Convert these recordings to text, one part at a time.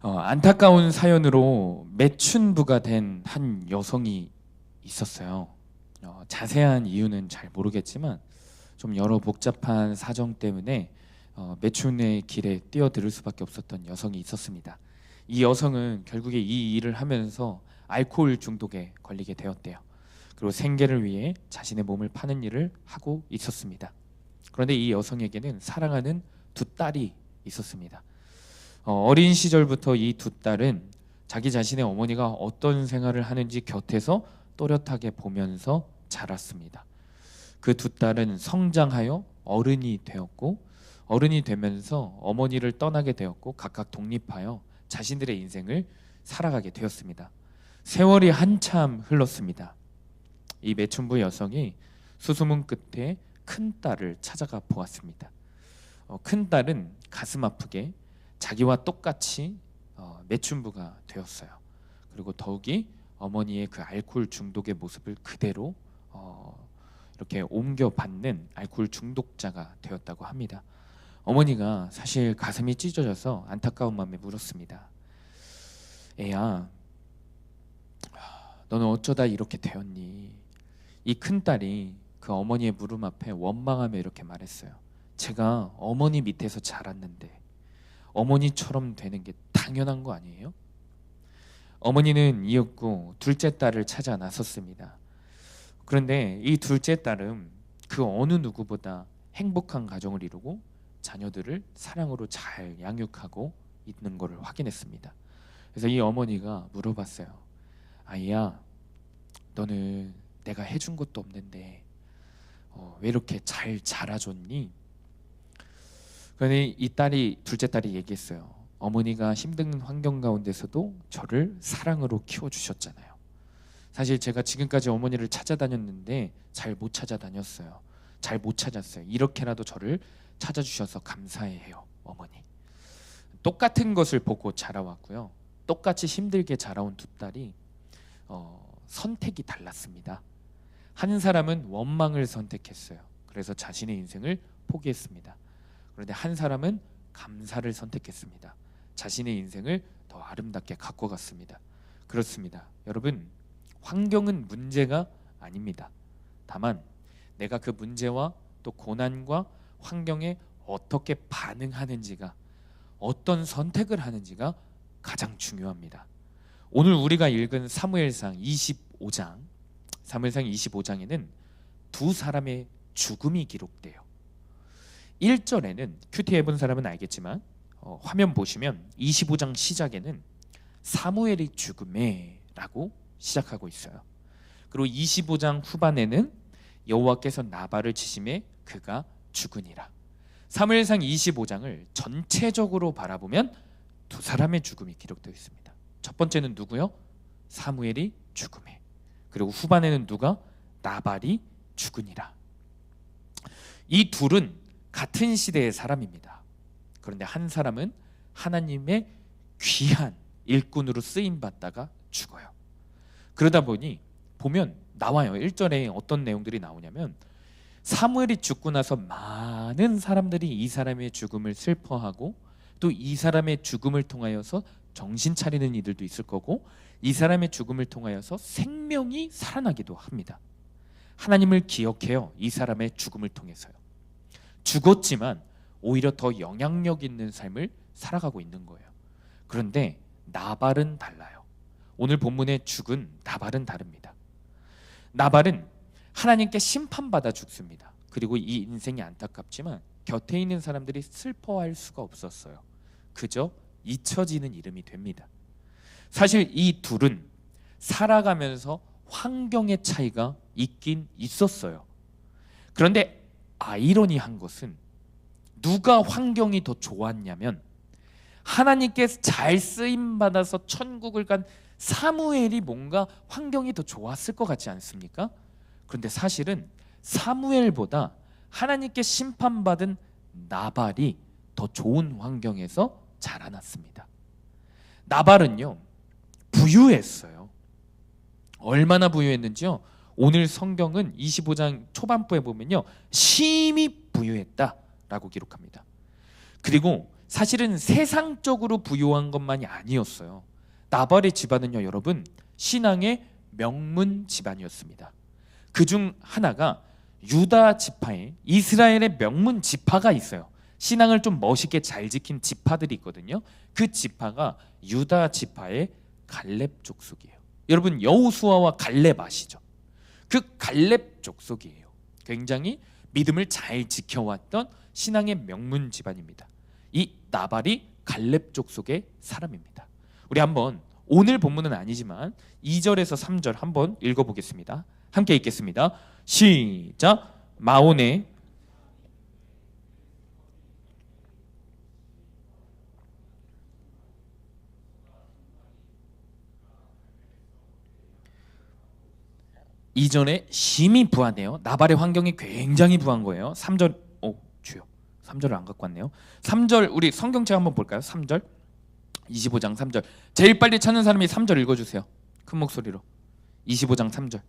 안타까운 사연으로 매춘부가 된 한 여성이 있었어요. 자세한 이유는 잘 모르겠지만 좀 여러 복잡한 사정 때문에 매춘의 길에 뛰어들 수밖에 없었던 여성이 있었습니다. 이 여성은 결국에 이 일을 하면서 알코올 중독에 걸리게 되었대요. 그리고 생계를 위해 자신의 몸을 파는 일을 하고 있었습니다. 그런데 이 여성에게는 사랑하는 두 딸이 있었습니다. 어린 시절부터 이 두 딸은 자기 자신의 어머니가 어떤 생활을 하는지 곁에서 또렷하게 보면서 자랐습니다. 그 두 딸은 성장하여 어른이 되었고, 어른이 되면서 어머니를 떠나게 되었고, 각각 독립하여 자신들의 인생을 살아가게 되었습니다. 세월이 한참 흘렀습니다. 이 매춘부 여성이 수소문 끝에 큰 딸을 찾아가 보았습니다. 큰 딸은 가슴 아프게 자기와 똑같이 매춘부가 되었어요. 그리고 더욱이 어머니의 그 알코올 중독의 모습을 그대로 이렇게 옮겨받는 알코올 중독자가 되었다고 합니다. 어머니가 사실 가슴이 찢어져서 안타까운 마음에 물었습니다. 애야, 너는 어쩌다 이렇게 되었니? 이 큰딸이 그 어머니의 무릎 앞에 원망하며 이렇게 말했어요. 제가 어머니 밑에서 자랐는데 어머니처럼 되는 게 당연한 거 아니에요? 어머니는 이윽고 둘째 딸을 찾아 나섰습니다. 그런데 이 둘째 딸은 그 어느 누구보다 행복한 가정을 이루고 자녀들을 사랑으로 잘 양육하고 있는 것을 확인했습니다. 그래서 이 어머니가 물어봤어요. 아이야, 너는 내가 해준 것도 없는데 왜 이렇게 잘 자라줬니? 그런데 이 딸이, 둘째 딸이 얘기했어요. 어머니가 힘든 환경 가운데서도 저를 사랑으로 키워주셨잖아요. 사실 제가 지금까지 어머니를 찾아다녔는데 잘 못 찾아다녔어요. 잘 못 찾았어요. 이렇게라도 저를 찾아주셔서 감사해요, 어머니. 똑같은 것을 보고 자라왔고요. 똑같이 힘들게 자라온 두 딸이 선택이 달랐습니다. 한 사람은 원망을 선택했어요. 그래서 자신의 인생을 포기했습니다. 그런데 한 사람은 감사를 선택했습니다. 자신의 인생을 더 아름답게 가꿔갔습니다. 그렇습니다. 여러분, 환경은 문제가 아닙니다. 다만 내가 그 문제와 또 고난과 환경에 어떻게 반응하는지가, 어떤 선택을 하는지가 가장 중요합니다. 오늘 우리가 읽은 사무엘상 25장, 사무엘상 25장에는 두 사람의 죽음이 기록돼요. 1절에는 큐티 해본 사람은 알겠지만 화면 보시면 25장 시작에는 사무엘이 죽음에 라고 시작하고 있어요. 그리고 25장 후반에는 여호와께서 나발을 치심에 그가 죽으니라. 사무엘상 25장을 전체적으로 바라보면 두 사람의 죽음이 기록되어 있습니다. 첫 번째는 누구요? 사무엘이 죽음에. 그리고 후반에는 누가? 나발이 죽으니라. 이 둘은 같은 시대의 사람입니다. 그런데 한 사람은 하나님의 귀한 일꾼으로 쓰임 받다가 죽어요. 그러다 보니 보면 나와요. 1절에 어떤 내용들이 나오냐면 사무엘이 죽고 나서 많은 사람들이 이 사람의 죽음을 슬퍼하고 또 이 사람의 죽음을 통하여서 정신 차리는 이들도 있을 거고 이 사람의 죽음을 통하여서 생명이 살아나기도 합니다. 하나님을 기억해요. 이 사람의 죽음을 통해서요. 죽었지만 오히려 더 영향력 있는 삶을 살아가고 있는 거예요. 그런데 나발은 달라요. 오늘 본문의 죽은 나발은 다릅니다. 나발은 하나님께 심판받아 죽습니다. 그리고 이 인생이 안타깝지만 곁에 있는 사람들이 슬퍼할 수가 없었어요. 그저 잊혀지는 이름이 됩니다. 사실 이 둘은 살아가면서 환경의 차이가 있긴 있었어요. 그런데 아이러니한 것은 누가 환경이 더 좋았냐면 하나님께 잘 쓰임받아서 천국을 간 사무엘이 뭔가 환경이 더 좋았을 것 같지 않습니까? 그런데 사실은 사무엘보다 하나님께 심판받은 나발이 더 좋은 환경에서 자라났습니다. 나발은요, 부유했어요. 얼마나 부유했는지요? 오늘 성경은 25장 초반부에 보면요, 심히 부유했다라고 기록합니다. 그리고 사실은 세상적으로 부유한 것만이 아니었어요. 나발의 집안은요, 여러분, 신앙의 명문 집안이었습니다. 그중 하나가 유다 지파에 이스라엘의 명문 지파가 있어요. 신앙을 좀 멋있게 잘 지킨 지파들이 있거든요. 그 지파가 유다 지파의 갈렙 족속이에요. 여러분, 여호수아와 갈렙 아시죠? 그 갈렙 족속이에요. 굉장히 믿음을 잘 지켜왔던 신앙의 명문 집안입니다. 이 나발이 갈렙 족속의 사람입니다. 우리 한번 오늘 본문은 아니지만 2절에서 3절 한번 읽어보겠습니다. 함께 읽겠습니다. 시작. 마온의 이전에 심히 부하네요. 나발의 환경이 굉장히 부한 거예요. 3절, 주여 3절을 안 갖고 왔네요. 3절 우리 성경책 한번 볼까요? 3절 25장 3절 제일 빨리 찾는 사람이 3절 읽어주세요. 큰 목소리로 25장 3절.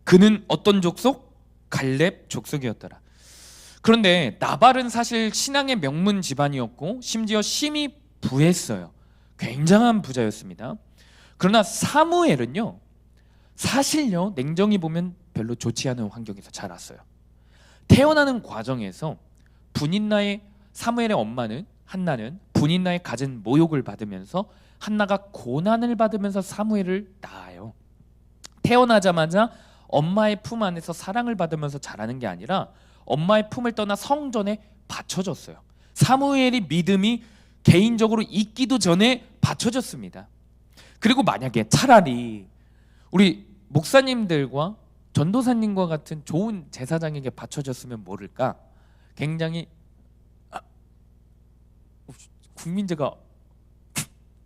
그는 어떤 족속? 갈렙 족속이었더라. 그런데 나발은 사실 신앙의 명문 집안이었고 심지어 심히 부했어요. 굉장한 부자였습니다. 그러나 사무엘은요, 사실요, 냉정히 보면 별로 좋지 않은 환경에서 자랐어요. 태어나는 과정에서 분인나의 사무엘의 엄마는 한나는 분인나의 갖은 모욕을 받으면서 한나가 고난을 받으면서 사무엘을 낳아요. 태어나자마자 엄마의 품 안에서 사랑을 받으면서 자라는 게 아니라 엄마의 품을 떠나 성전에 바쳐졌어요. 사무엘이 믿음이 개인적으로 있기도 전에 바쳐졌습니다. 그리고 만약에 차라리 우리 목사님들과 전도사님과 같은 좋은 제사장에게 바쳐졌으면 모를까? 굉장히 국민제가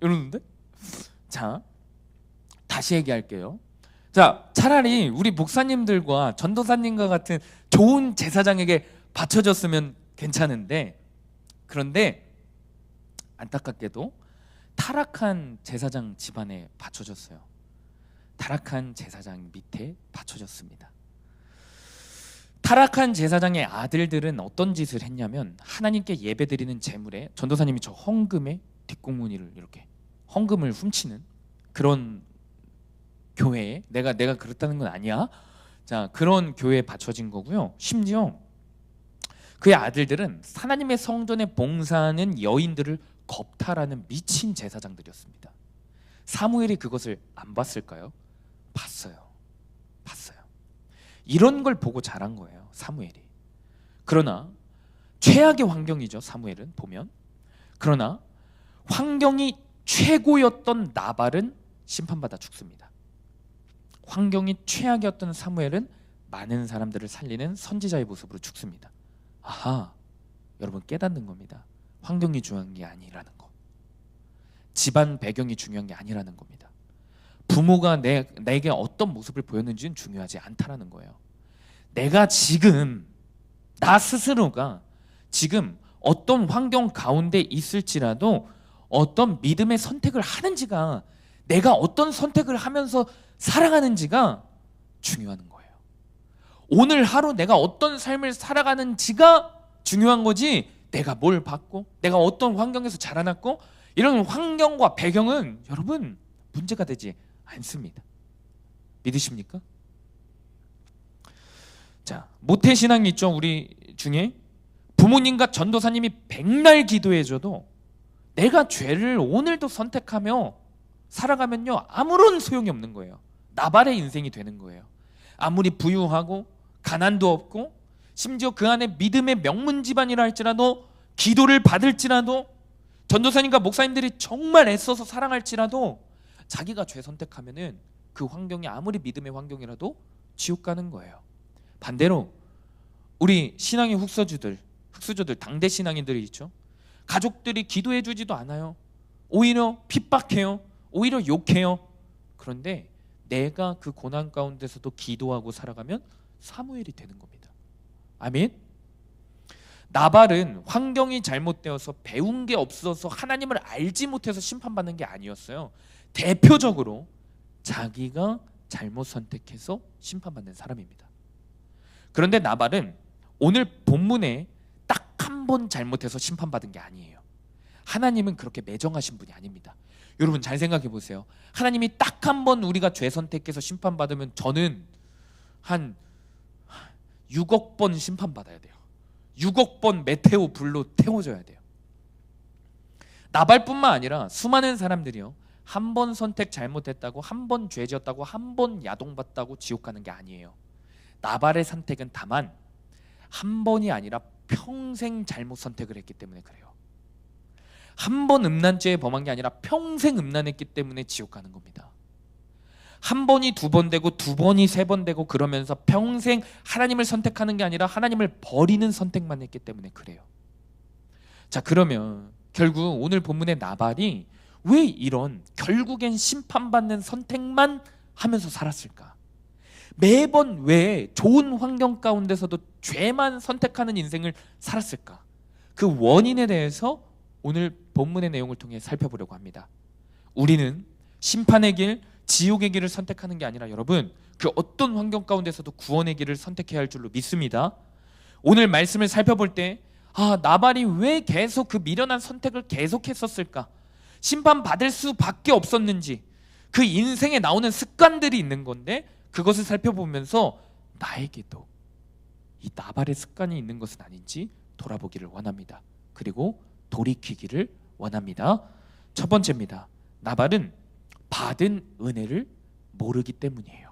이러는데? 자, 다시 얘기할게요. 자, 차라리 우리 목사님들과 전도사님과 같은 좋은 제사장에게 바쳐졌으면 괜찮은데, 그런데 안타깝게도 타락한 제사장 집안에 바쳐졌어요. 타락한 제사장 밑에 바쳐졌습니다. 타락한 제사장의 아들들은 어떤 짓을 했냐면 하나님께 예배드리는 제물에 전도사님이 저 헌금에 뒷공무니를 이렇게 헌금을 훔치는 그런 교회에 내가 그렇다는 건 아니야. 자, 그런 교회에 바쳐진 거고요. 심지어 그의 아들들은 하나님의 성전에 봉사하는 여인들을 겁탈하는 미친 제사장들이었습니다. 사무엘이 그것을 안 봤을까요? 봤어요. 이런 걸 보고 자란 거예요, 사무엘이. 그러나 최악의 환경이죠, 사무엘은 보면. 그러나 환경이 최고였던 나발은 심판받아 죽습니다. 환경이 최악이었던 사무엘은 많은 사람들을 살리는 선지자의 모습으로 죽습니다. 아하, 여러분 깨닫는 겁니다. 환경이 중요한 게 아니라는 거. 집안 배경이 중요한 게 아니라는 겁니다. 부모가 내게 어떤 모습을 보였는지는 중요하지 않다라는 거예요. 내가 지금 나 스스로가 지금 어떤 환경 가운데 있을지라도 어떤 믿음의 선택을 하는지가, 내가 어떤 선택을 하면서 살아가는지가 중요한 거예요. 오늘 하루 내가 어떤 삶을 살아가는지가 중요한 거지, 내가 뭘 받고 내가 어떤 환경에서 자라났고 이런 환경과 배경은 여러분 문제가 되지 않습니다. 믿으십니까? 자, 모태신앙이 있죠. 우리 중에 부모님과 전도사님이 백날 기도해줘도 내가 죄를 오늘도 선택하며 살아가면요 아무런 소용이 없는 거예요. 나발의 인생이 되는 거예요. 아무리 부유하고 가난도 없고 심지어 그 안에 믿음의 명문 집안이라 할지라도 기도를 받을지라도 전도사님과 목사님들이 정말 애써서 사랑할지라도 자기가 죄 선택하면은 그 환경이 아무리 믿음의 환경이라도 지옥 가는 거예요. 반대로 우리 신앙의 흑수저들 당대 신앙인들이 있죠. 가족들이 기도해 주지도 않아요. 오히려 핍박해요. 오히려 욕해요. 그런데 내가 그 고난 가운데서도 기도하고 살아가면 사무엘이 되는 겁니다. 아멘. 나발은 환경이 잘못되어서 배운 게 없어서 하나님을 알지 못해서 심판받는 게 아니었어요. 대표적으로 자기가 잘못 선택해서 심판받는 사람입니다. 그런데 나발은 오늘 본문에 딱 한 번 잘못해서 심판받은 게 아니에요. 하나님은 그렇게 매정하신 분이 아닙니다. 여러분 잘 생각해 보세요. 하나님이 딱 한 번 우리가 죄 선택해서 심판받으면 저는 한 6억 번 심판받아야 돼요. 6억 번 메테오 불로 태워져야 돼요. 나발뿐만 아니라 수많은 사람들이요, 한 번 선택 잘못했다고, 한 번 죄 지었다고, 한 번 야동받다고 지옥 가는 게 아니에요. 나발의 선택은 다만 한 번이 아니라 평생 잘못 선택을 했기 때문에 그래요. 한 번 음란죄에 범한 게 아니라 평생 음란했기 때문에 지옥 가는 겁니다. 한 번이 두 번 되고 두 번이 세 번 되고 그러면서 평생 하나님을 선택하는 게 아니라 하나님을 버리는 선택만 했기 때문에 그래요. 자, 그러면 결국 오늘 본문의 나발이 왜 이런 결국엔 심판받는 선택만 하면서 살았을까? 매번 왜 좋은 환경 가운데서도 죄만 선택하는 인생을 살았을까? 그 원인에 대해서 오늘 본문의 내용을 통해 살펴보려고 합니다. 우리는 심판의 길, 지옥의 길을 선택하는 게 아니라 여러분, 그 어떤 환경 가운데서도 구원의 길을 선택해야 할 줄로 믿습니다. 오늘 말씀을 살펴볼 때 나발이 왜 계속 그 미련한 선택을 계속했었을까? 심판받을 수밖에 없었는지, 그 인생에 나오는 습관들이 있는 건데 그것을 살펴보면서 나에게도 이 나발의 습관이 있는 것은 아닌지 돌아보기를 원합니다. 그리고 돌이키기를 원합니다. 첫 번째입니다. 나발은 받은 은혜를 모르기 때문이에요.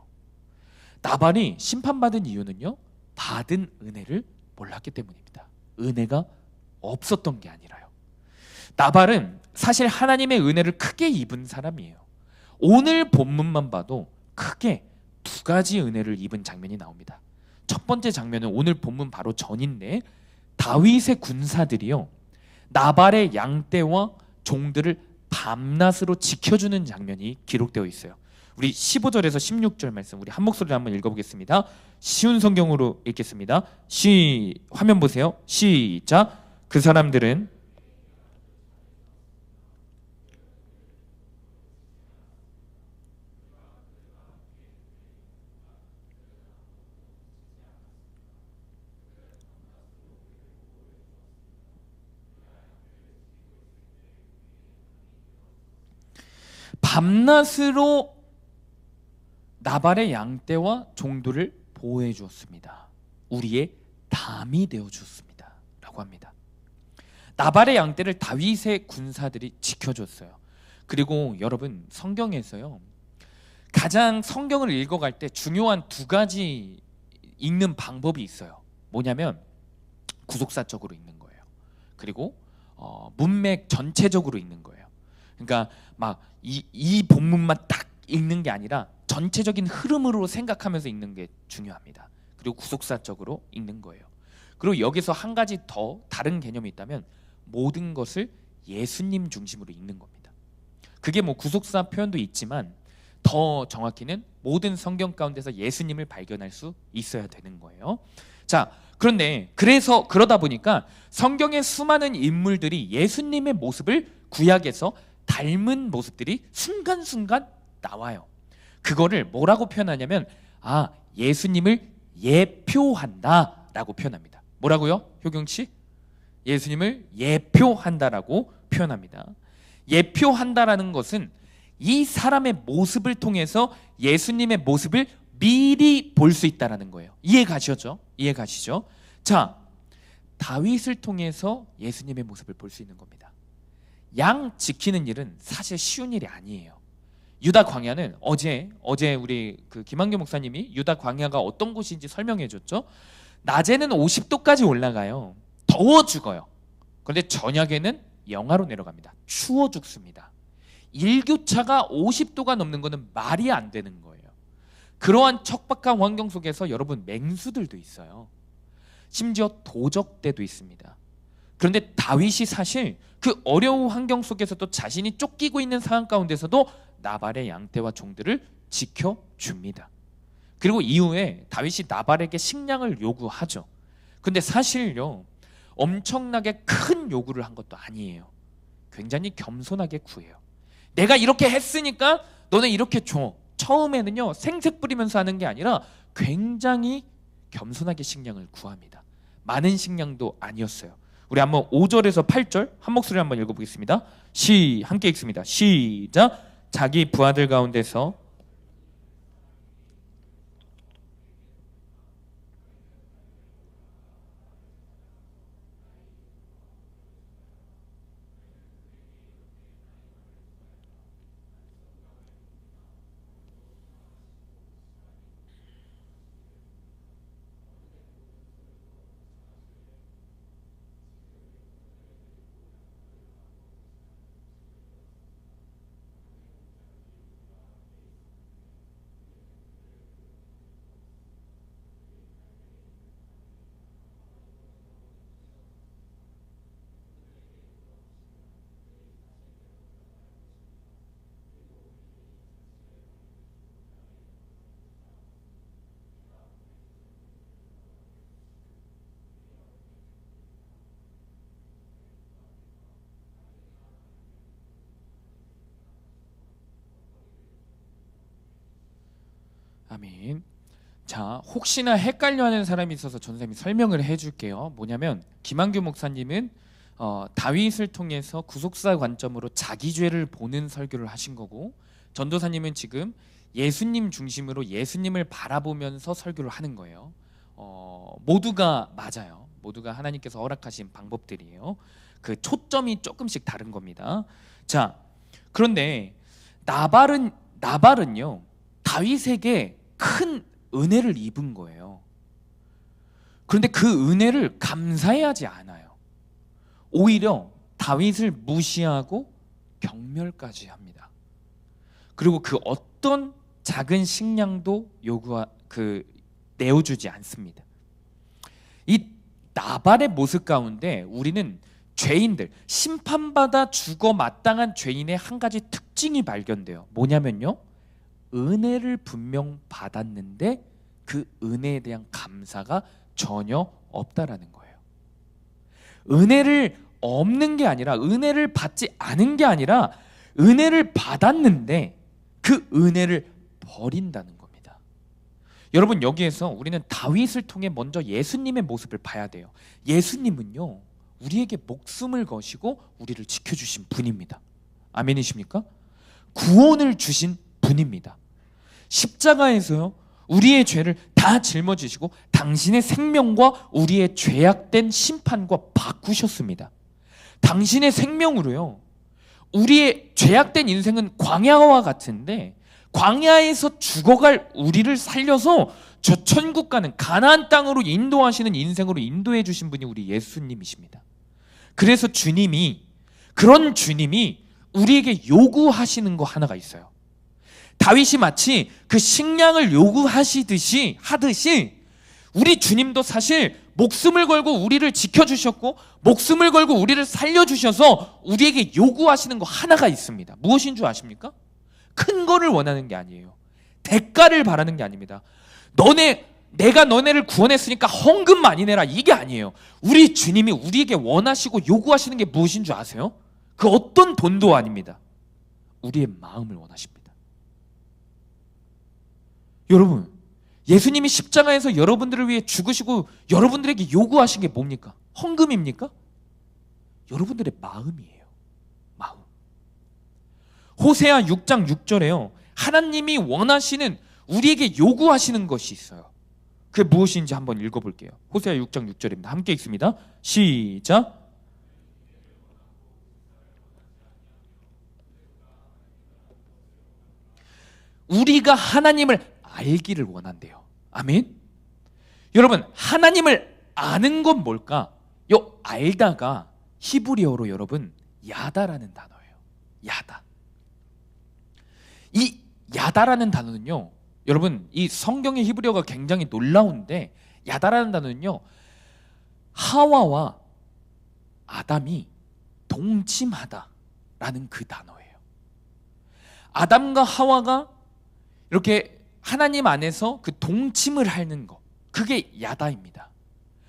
나발이 심판받은 이유는요, 받은 은혜를 몰랐기 때문입니다. 은혜가 없었던 게 아니라요. 나발은 사실 하나님의 은혜를 크게 입은 사람이에요. 오늘 본문만 봐도 크게 두 가지 은혜를 입은 장면이 나옵니다. 첫 번째 장면은 오늘 본문 바로 전인데, 다윗의 군사들이요, 나발의 양떼와 종들을 밤낮으로 지켜주는 장면이 기록되어 있어요. 우리 15절에서 16절 말씀 우리 한 목소리로 한번 읽어보겠습니다. 쉬운 성경으로 읽겠습니다. 화면 보세요. 시작. 그 사람들은 밤낮으로 나발의 양떼와 종들을 보호해 주었습니다. 우리의 담이 되어 주었습니다 라고 합니다. 나발의 양떼를 다윗의 군사들이 지켜줬어요. 그리고 여러분, 성경에서요, 가장 성경을 읽어갈 때 중요한 두 가지 읽는 방법이 있어요. 뭐냐면 구속사적으로 읽는 거예요. 그리고 문맥 전체적으로 읽는 거예요. 그러니까 막 이 본문만 딱 읽는 게 아니라 전체적인 흐름으로 생각하면서 읽는 게 중요합니다. 그리고 구속사적으로 읽는 거예요. 그리고 여기서 한 가지 더 다른 개념이 있다면 모든 것을 예수님 중심으로 읽는 겁니다. 그게 뭐 구속사 표현도 있지만 더 정확히는 모든 성경 가운데서 예수님을 발견할 수 있어야 되는 거예요. 자, 그런데 그러다 보니까 성경의 수많은 인물들이 예수님의 모습을 구약에서 닮은 모습들이 순간순간 나와요. 그거를 뭐라고 표현하냐면 예수님을 예표한다 라고 표현합니다. 뭐라고요? 효경씨? 예수님을 예표한다라고 표현합니다. 예표한다라는 것은 이 사람의 모습을 통해서 예수님의 모습을 미리 볼 수 있다는 거예요. 이해가시죠? 이해가시죠? 자, 다윗을 통해서 예수님의 모습을 볼 수 있는 겁니다. 양 지키는 일은 사실 쉬운 일이 아니에요. 유다 광야는 어제 우리 그 김한규 목사님이 유다 광야가 어떤 곳인지 설명해 줬죠. 낮에는 50도까지 올라가요. 더워 죽어요. 그런데 저녁에는 영하로 내려갑니다. 추워 죽습니다. 일교차가 50도가 넘는 것은 말이 안 되는 거예요. 그러한 척박한 환경 속에서 여러분, 맹수들도 있어요. 심지어 도적대도 있습니다. 그런데 다윗이 사실 그 어려운 환경 속에서도 자신이 쫓기고 있는 상황 가운데서도 나발의 양떼와 종들을 지켜줍니다. 그리고 이후에 다윗이 나발에게 식량을 요구하죠. 근데 사실요, 엄청나게 큰 요구를 한 것도 아니에요. 굉장히 겸손하게 구해요. 내가 이렇게 했으니까 너네 이렇게 줘. 처음에는요 생색 부리면서 하는 게 아니라 굉장히 겸손하게 식량을 구합니다. 많은 식량도 아니었어요. 우리 한번 5절에서 8절 한 목소리 한번 읽어보겠습니다. 함께 읽습니다. 시작. 자기 부하들 가운데서 아멘. 자, 혹시나 헷갈려하는 사람이 있어서 전쌤이 설명을 해줄게요. 뭐냐면 김한규 목사님은 다윗을 통해서 구속사 관점으로 자기 죄를 보는 설교를 하신 거고, 전도사님은 지금 예수님 중심으로 예수님을 바라보면서 설교를 하는 거예요. 모두가 맞아요. 모두가 하나님께서 허락하신 방법들이에요. 그 초점이 조금씩 다른 겁니다. 자, 그런데 나발은요 다윗에게 큰 은혜를 입은 거예요. 그런데 그 은혜를 감사해하지 않아요. 오히려 다윗을 무시하고 경멸까지 합니다. 그리고 그 어떤 작은 식량도 내어주지 않습니다. 이 나발의 모습 가운데 우리는 죄인들, 심판받아 죽어 마땅한 죄인의 한 가지 특징이 발견돼요. 뭐냐면요, 은혜를 분명 받았는데 그 은혜에 대한 감사가 전혀 없다라는 거예요. 은혜를 없는 게 아니라, 은혜를 받지 않은 게 아니라 은혜를 받았는데 그 은혜를 버린다는 겁니다. 여러분, 여기에서 우리는 다윗을 통해 먼저 예수님의 모습을 봐야 돼요. 예수님은요 우리에게 목숨을 거시고 우리를 지켜주신 분입니다. 아멘이십니까? 구원을 주신 분입니다. 십자가에서요 우리의 죄를 다 짊어지시고 당신의 생명과 우리의 죄악된 심판과 바꾸셨습니다. 당신의 생명으로요 우리의 죄악된 인생은 광야와 같은데, 광야에서 죽어갈 우리를 살려서 저 천국 가는 가나안 땅으로 인도하시는 인생으로 인도해 주신 분이 우리 예수님이십니다. 그래서 그런 주님이 우리에게 요구하시는 거 하나가 있어요. 다윗이 마치 그 식량을 요구하시듯이 우리 주님도 사실 목숨을 걸고 우리를 지켜주셨고 목숨을 걸고 우리를 살려주셔서 우리에게 요구하시는 거 하나가 있습니다. 무엇인 줄 아십니까? 큰 거를 원하는 게 아니에요. 대가를 바라는 게 아닙니다. 내가 너네를 구원했으니까 헌금 많이 내라, 이게 아니에요. 우리 주님이 우리에게 원하시고 요구하시는 게 무엇인 줄 아세요? 그 어떤 돈도 아닙니다. 우리의 마음을 원하십니다. 여러분, 예수님이 십자가에서 여러분들을 위해 죽으시고 여러분들에게 요구하신 게 뭡니까? 헌금입니까? 여러분들의 마음이에요. 마음. 호세아 6장 6절에요 하나님이 원하시는, 우리에게 요구하시는 것이 있어요. 그게 무엇인지 한번 읽어볼게요. 호세아 6장 6절입니다. 함께 읽습니다. 시작. 우리가 하나님을 알기를 원한대요. 아멘. 여러분, 하나님을 아는 건 뭘까? 알다가 히브리어로 여러분 야다라는 단어예요. 야다. 이 야다라는 단어는요 여러분, 이 성경의 히브리어가 굉장히 놀라운데, 야다라는 단어는요 하와와 아담이 동침하다라는 그 단어예요. 아담과 하와가 이렇게 하나님 안에서 그 동침을 하는 거, 그게 야다입니다.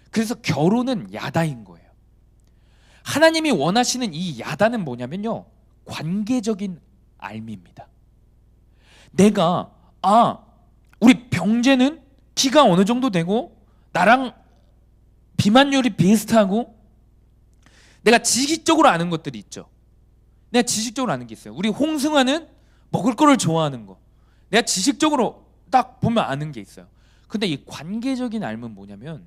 그래서 결혼은 야다인 거예요. 하나님이 원하시는 이 야단은 뭐냐면요, 관계적인 알미입니다. 내가 우리 병재는 키가 어느 정도 되고 나랑 비만율이 비슷하고 내가 지식적으로 아는 것들이 있죠. 내가 지식적으로 아는 게 있어요. 우리 홍승아는 먹을 거를 좋아하는 거, 내가 지식적으로 딱 보면 아는 게 있어요. 근데 이 관계적인 알면 뭐냐면,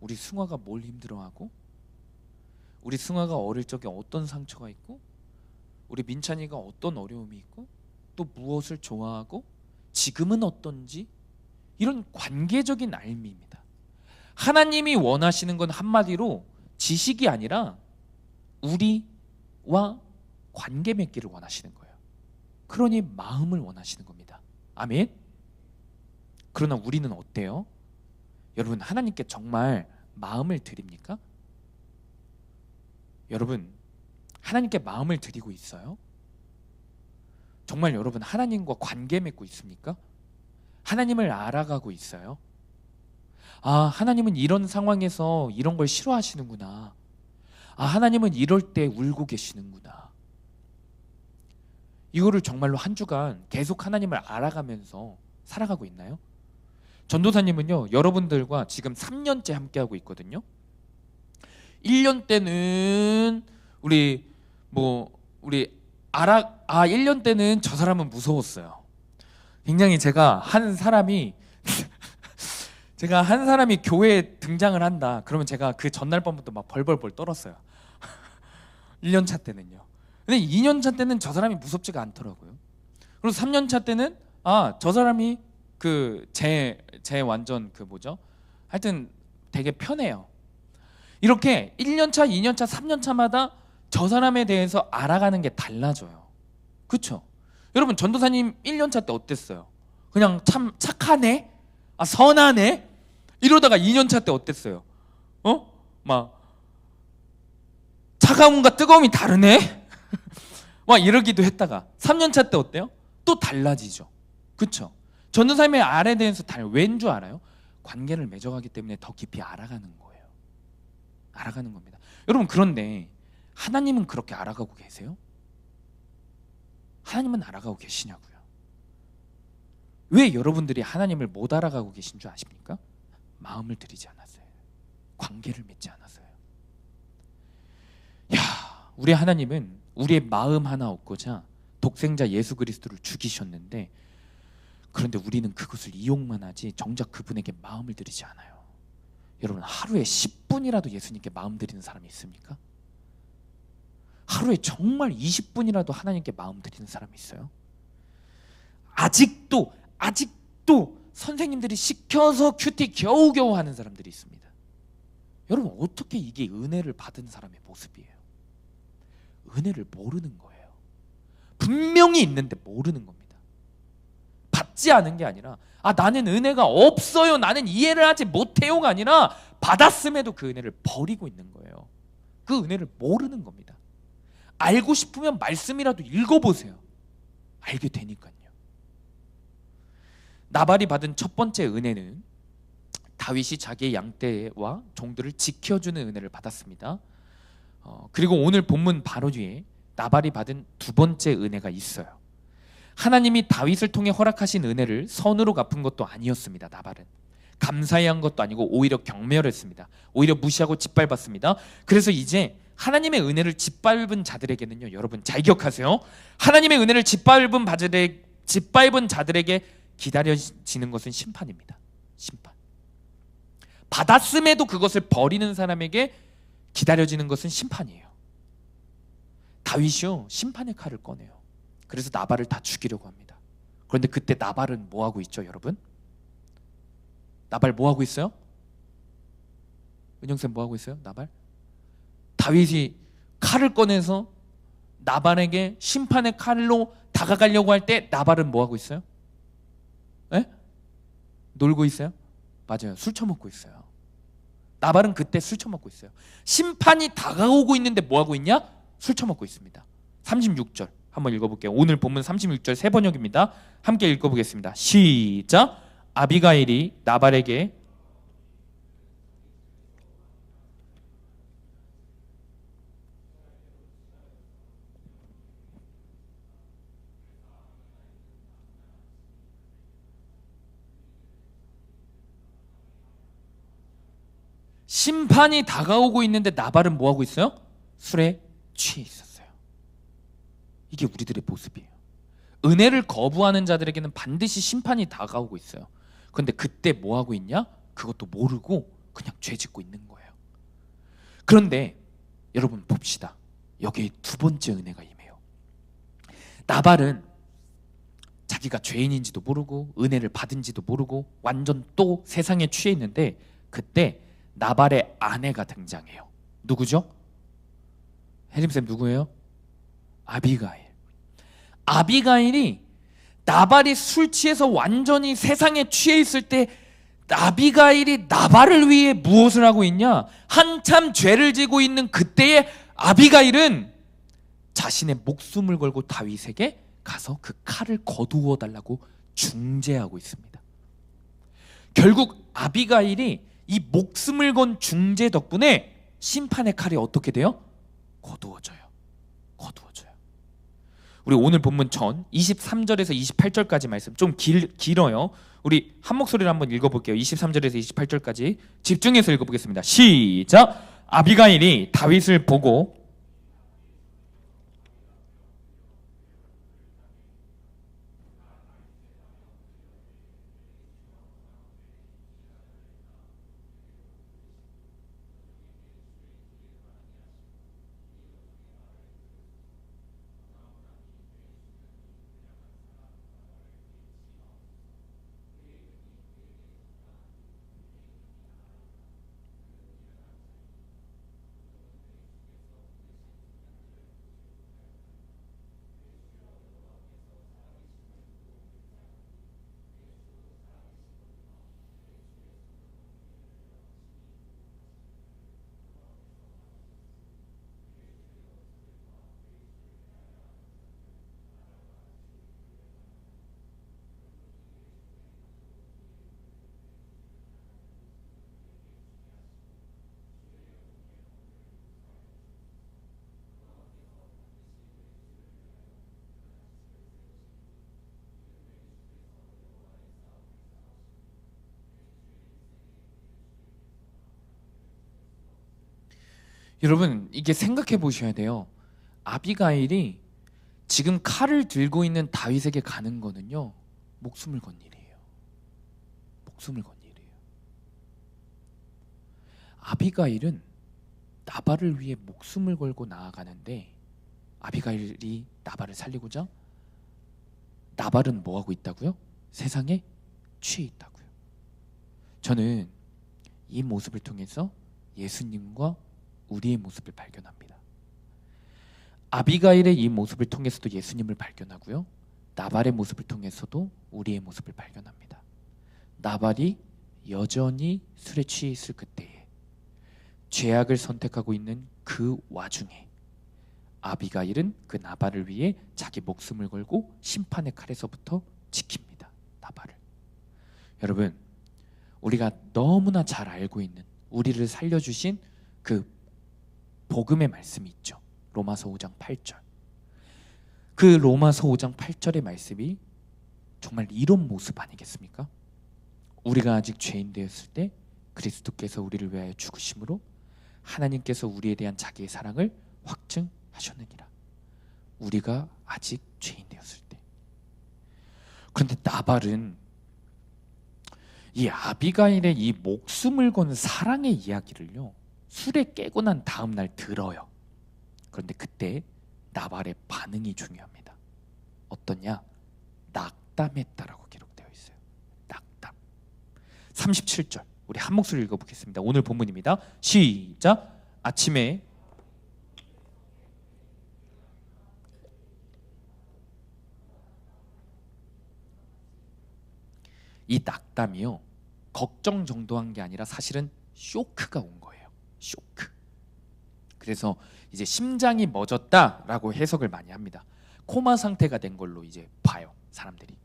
우리 승화가 뭘 힘들어하고, 우리 승화가 어릴 적에 어떤 상처가 있고, 우리 민찬이가 어떤 어려움이 있고, 또 무엇을 좋아하고 지금은 어떤지, 이런 관계적인 알미입니다. 하나님이 원하시는 건 한마디로 지식이 아니라 우리와 관계 맺기를 원하시는 거예요. 그러니 마음을 원하시는 겁니다. 아멘. 그러나 우리는 어때요? 여러분, 하나님께 정말 마음을 드립니까? 여러분, 하나님께 마음을 드리고 있어요? 정말 여러분, 하나님과 관계 맺고 있습니까? 하나님을 알아가고 있어요? 하나님은 이런 상황에서 이런 걸 싫어하시는구나. 하나님은 이럴 때 울고 계시는구나. 이거를 정말로 한 주간 계속 하나님을 알아가면서 살아가고 있나요? 전도사님은요, 여러분들과 지금 3년째 함께하고 있거든요. 1년 때는 1년 때는 저 사람은 무서웠어요. 굉장히 제가 한 사람이 교회에 등장을 한다 그러면 제가 그 전날 밤부터 막 벌벌벌 떨었어요. 1년 차 때는요. 근데 2년 차 때는 저 사람이 무섭지가 않더라고요. 그리고 3년 차 때는 저 사람이 제 완전 하여튼 되게 편해요. 이렇게 1년 차, 2년 차, 3년 차마다 저 사람에 대해서 알아가는 게 달라져요. 그렇죠? 여러분, 전도사님 1년 차 때 어땠어요? 그냥 참 착하네? 선하네? 이러다가 2년 차 때 어땠어요? 막 차가움과 뜨거움이 다르네? 막 이러기도 했다가 3년 차 때 어때요? 또 달라지죠. 그렇죠? 전도사님의 알에 대해서 왠 줄 알아요? 관계를 맺어가기 때문에 더 깊이 알아가는 거예요. 알아가는 겁니다. 여러분, 그런데 하나님은 그렇게 알아가고 계세요? 하나님은 알아가고 계시냐고요? 왜 여러분들이 하나님을 못 알아가고 계신 줄 아십니까? 마음을 들이지 않았어요. 관계를 맺지 않았어요. 우리 하나님은 우리의 마음 하나 얻고자 독생자 예수 그리스도를 죽이셨는데, 그런데 우리는 그것을 이용만 하지 정작 그분에게 마음을 들이지 않아요. 여러분, 하루에 10분이라도 예수님께 마음 들이는 사람이 있습니까? 하루에 정말 20분이라도 하나님께 마음 드리는 사람이 있어요? 아직도 선생님들이 시켜서 큐티 겨우겨우 하는 사람들이 있습니다. 여러분, 어떻게 이게 은혜를 받은 사람의 모습이에요? 은혜를 모르는 거예요. 분명히 있는데 모르는 겁니다. 받지 않은 게 아니라 나는 은혜가 없어요, 나는 이해를 하지 못해요가 아니라 받았음에도 그 은혜를 버리고 있는 거예요. 그 은혜를 모르는 겁니다. 알고 싶으면 말씀이라도 읽어보세요. 알게 되니까요. 나발이 받은 첫 번째 은혜는 다윗이 자기의 양떼와 종들을 지켜주는 은혜를 받았습니다. 그리고 오늘 본문 바로 뒤에 나발이 받은 두 번째 은혜가 있어요. 하나님이 다윗을 통해 허락하신 은혜를 선으로 갚은 것도 아니었습니다. 나발은 감사해야 한 것도 아니고 오히려 경멸했습니다. 오히려 무시하고 짓밟았습니다. 그래서 이제 하나님의 은혜를 짓밟은 자들에게는요, 여러분 잘 기억하세요. 하나님의 은혜를 짓밟은 자들에게 기다려지는 것은 심판입니다. 심판. 받았음에도 그것을 버리는 사람에게 기다려지는 것은 심판이에요. 다윗이요, 심판의 칼을 꺼내요. 그래서 나발을 다 죽이려고 합니다. 그런데 그때 나발은 뭐 하고 있죠, 여러분? 나발 뭐 하고 있어요? 은영쌤 뭐 하고 있어요? 나발? 다윗이 칼을 꺼내서 나발에게 심판의 칼로 다가가려고 할 때 나발은 뭐 하고 있어요? 에? 놀고 있어요? 맞아요. 술 처먹고 있어요. 나발은 그때 술 처먹고 있어요. 심판이 다가오고 있는데 뭐 하고 있냐? 술 처먹고 있습니다. 36절 한번 읽어볼게요. 오늘 본문 36절 새 번역입니다. 함께 읽어보겠습니다. 시작. 아비가일이 나발에게 심판이 다가오고 있는데 나발은 뭐 하고 있어요? 술에 취해 있었어요. 이게 우리들의 모습이에요. 은혜를 거부하는 자들에게는 반드시 심판이 다가오고 있어요. 그런데 그때 뭐 하고 있냐? 그것도 모르고 그냥 죄 짓고 있는 거예요. 그런데 여러분 봅시다. 여기에 두 번째 은혜가 임해요. 나발은 자기가 죄인인지도 모르고 은혜를 받은지도 모르고 완전 또 세상에 취해 있는데 그때 나발의 아내가 등장해요. 누구죠? 혜림쌤 누구예요? 아비가일. 아비가일이 나발이 술 취해서 완전히 세상에 취해 있을 때 아비가일이 나발을 위해 무엇을 하고 있냐? 한참 죄를 지고 있는 그때의 아비가일은 자신의 목숨을 걸고 다윗에게 가서 그 칼을 거두어 달라고 중재하고 있습니다. 결국 아비가일이 이 목숨을 건 중재 덕분에 심판의 칼이 어떻게 돼요? 거두어져요. 거두어져요. 우리 오늘 본문 전 23절에서 28절까지 말씀 좀 길어요. 우리 한 목소리로 한번 읽어볼게요. 23절에서 28절까지 집중해서 읽어보겠습니다. 시작! 아비가일이 다윗을 보고 여러분 이게 생각해 보셔야 돼요. 아비가일이 지금 칼을 들고 있는 다윗에게 가는 거는요 목숨을 건 일이에요. 목숨을 건 일이에요. 아비가일은 나발을 위해 목숨을 걸고 나아가는데 아비가일이 나발을 살리고자 나발은 뭐 하고 있다고요? 세상에 취해 있다고요. 저는 이 모습을 통해서 예수님과 우리의 모습을 발견합니다. 아비가일의 이 모습을 통해서도 예수님을 발견하고요. 나발의 모습을 통해서도 우리의 모습을 발견합니다. 나발이 여전히 술에 취해 있을 그때에 죄악을 선택하고 있는 그 와중에 아비가일은 그 나발을 위해 자기 목숨을 걸고 심판의 칼에서부터 지킵니다. 나발을. 여러분 우리가 너무나 잘 알고 있는 우리를 살려주신 그 복음의 말씀이 있죠. 로마서 5장 8절. 그 로마서 5장 8절의 말씀이 정말 이런 모습 아니겠습니까? 우리가 아직 죄인 되었을 때 그리스도께서 우리를 위하여 죽으심으로 하나님께서 우리에 대한 자기의 사랑을 확증하셨느니라. 우리가 아직 죄인 되었을 때. 그런데 나발은 이 아비가일의 이 목숨을 건 사랑의 이야기를요 술에 깨고 난 다음 날 들어요. 그런데 그때 나발의 반응이 중요합니다. 어떠냐? 낙담했다라고 기록되어 있어요. 낙담. 37절 우리 한 목소리 읽어보겠습니다. 오늘 본문입니다. 시작! 아침에 이 낙담이요 걱정 정도 한 게 아니라 사실은 쇼크가 온 거예요. 쇼크. 그래서 이제 심장이 멎었다라고 해석을 많이 합니다. 코마 상태가 된 걸로 이제 봐요 사람들이.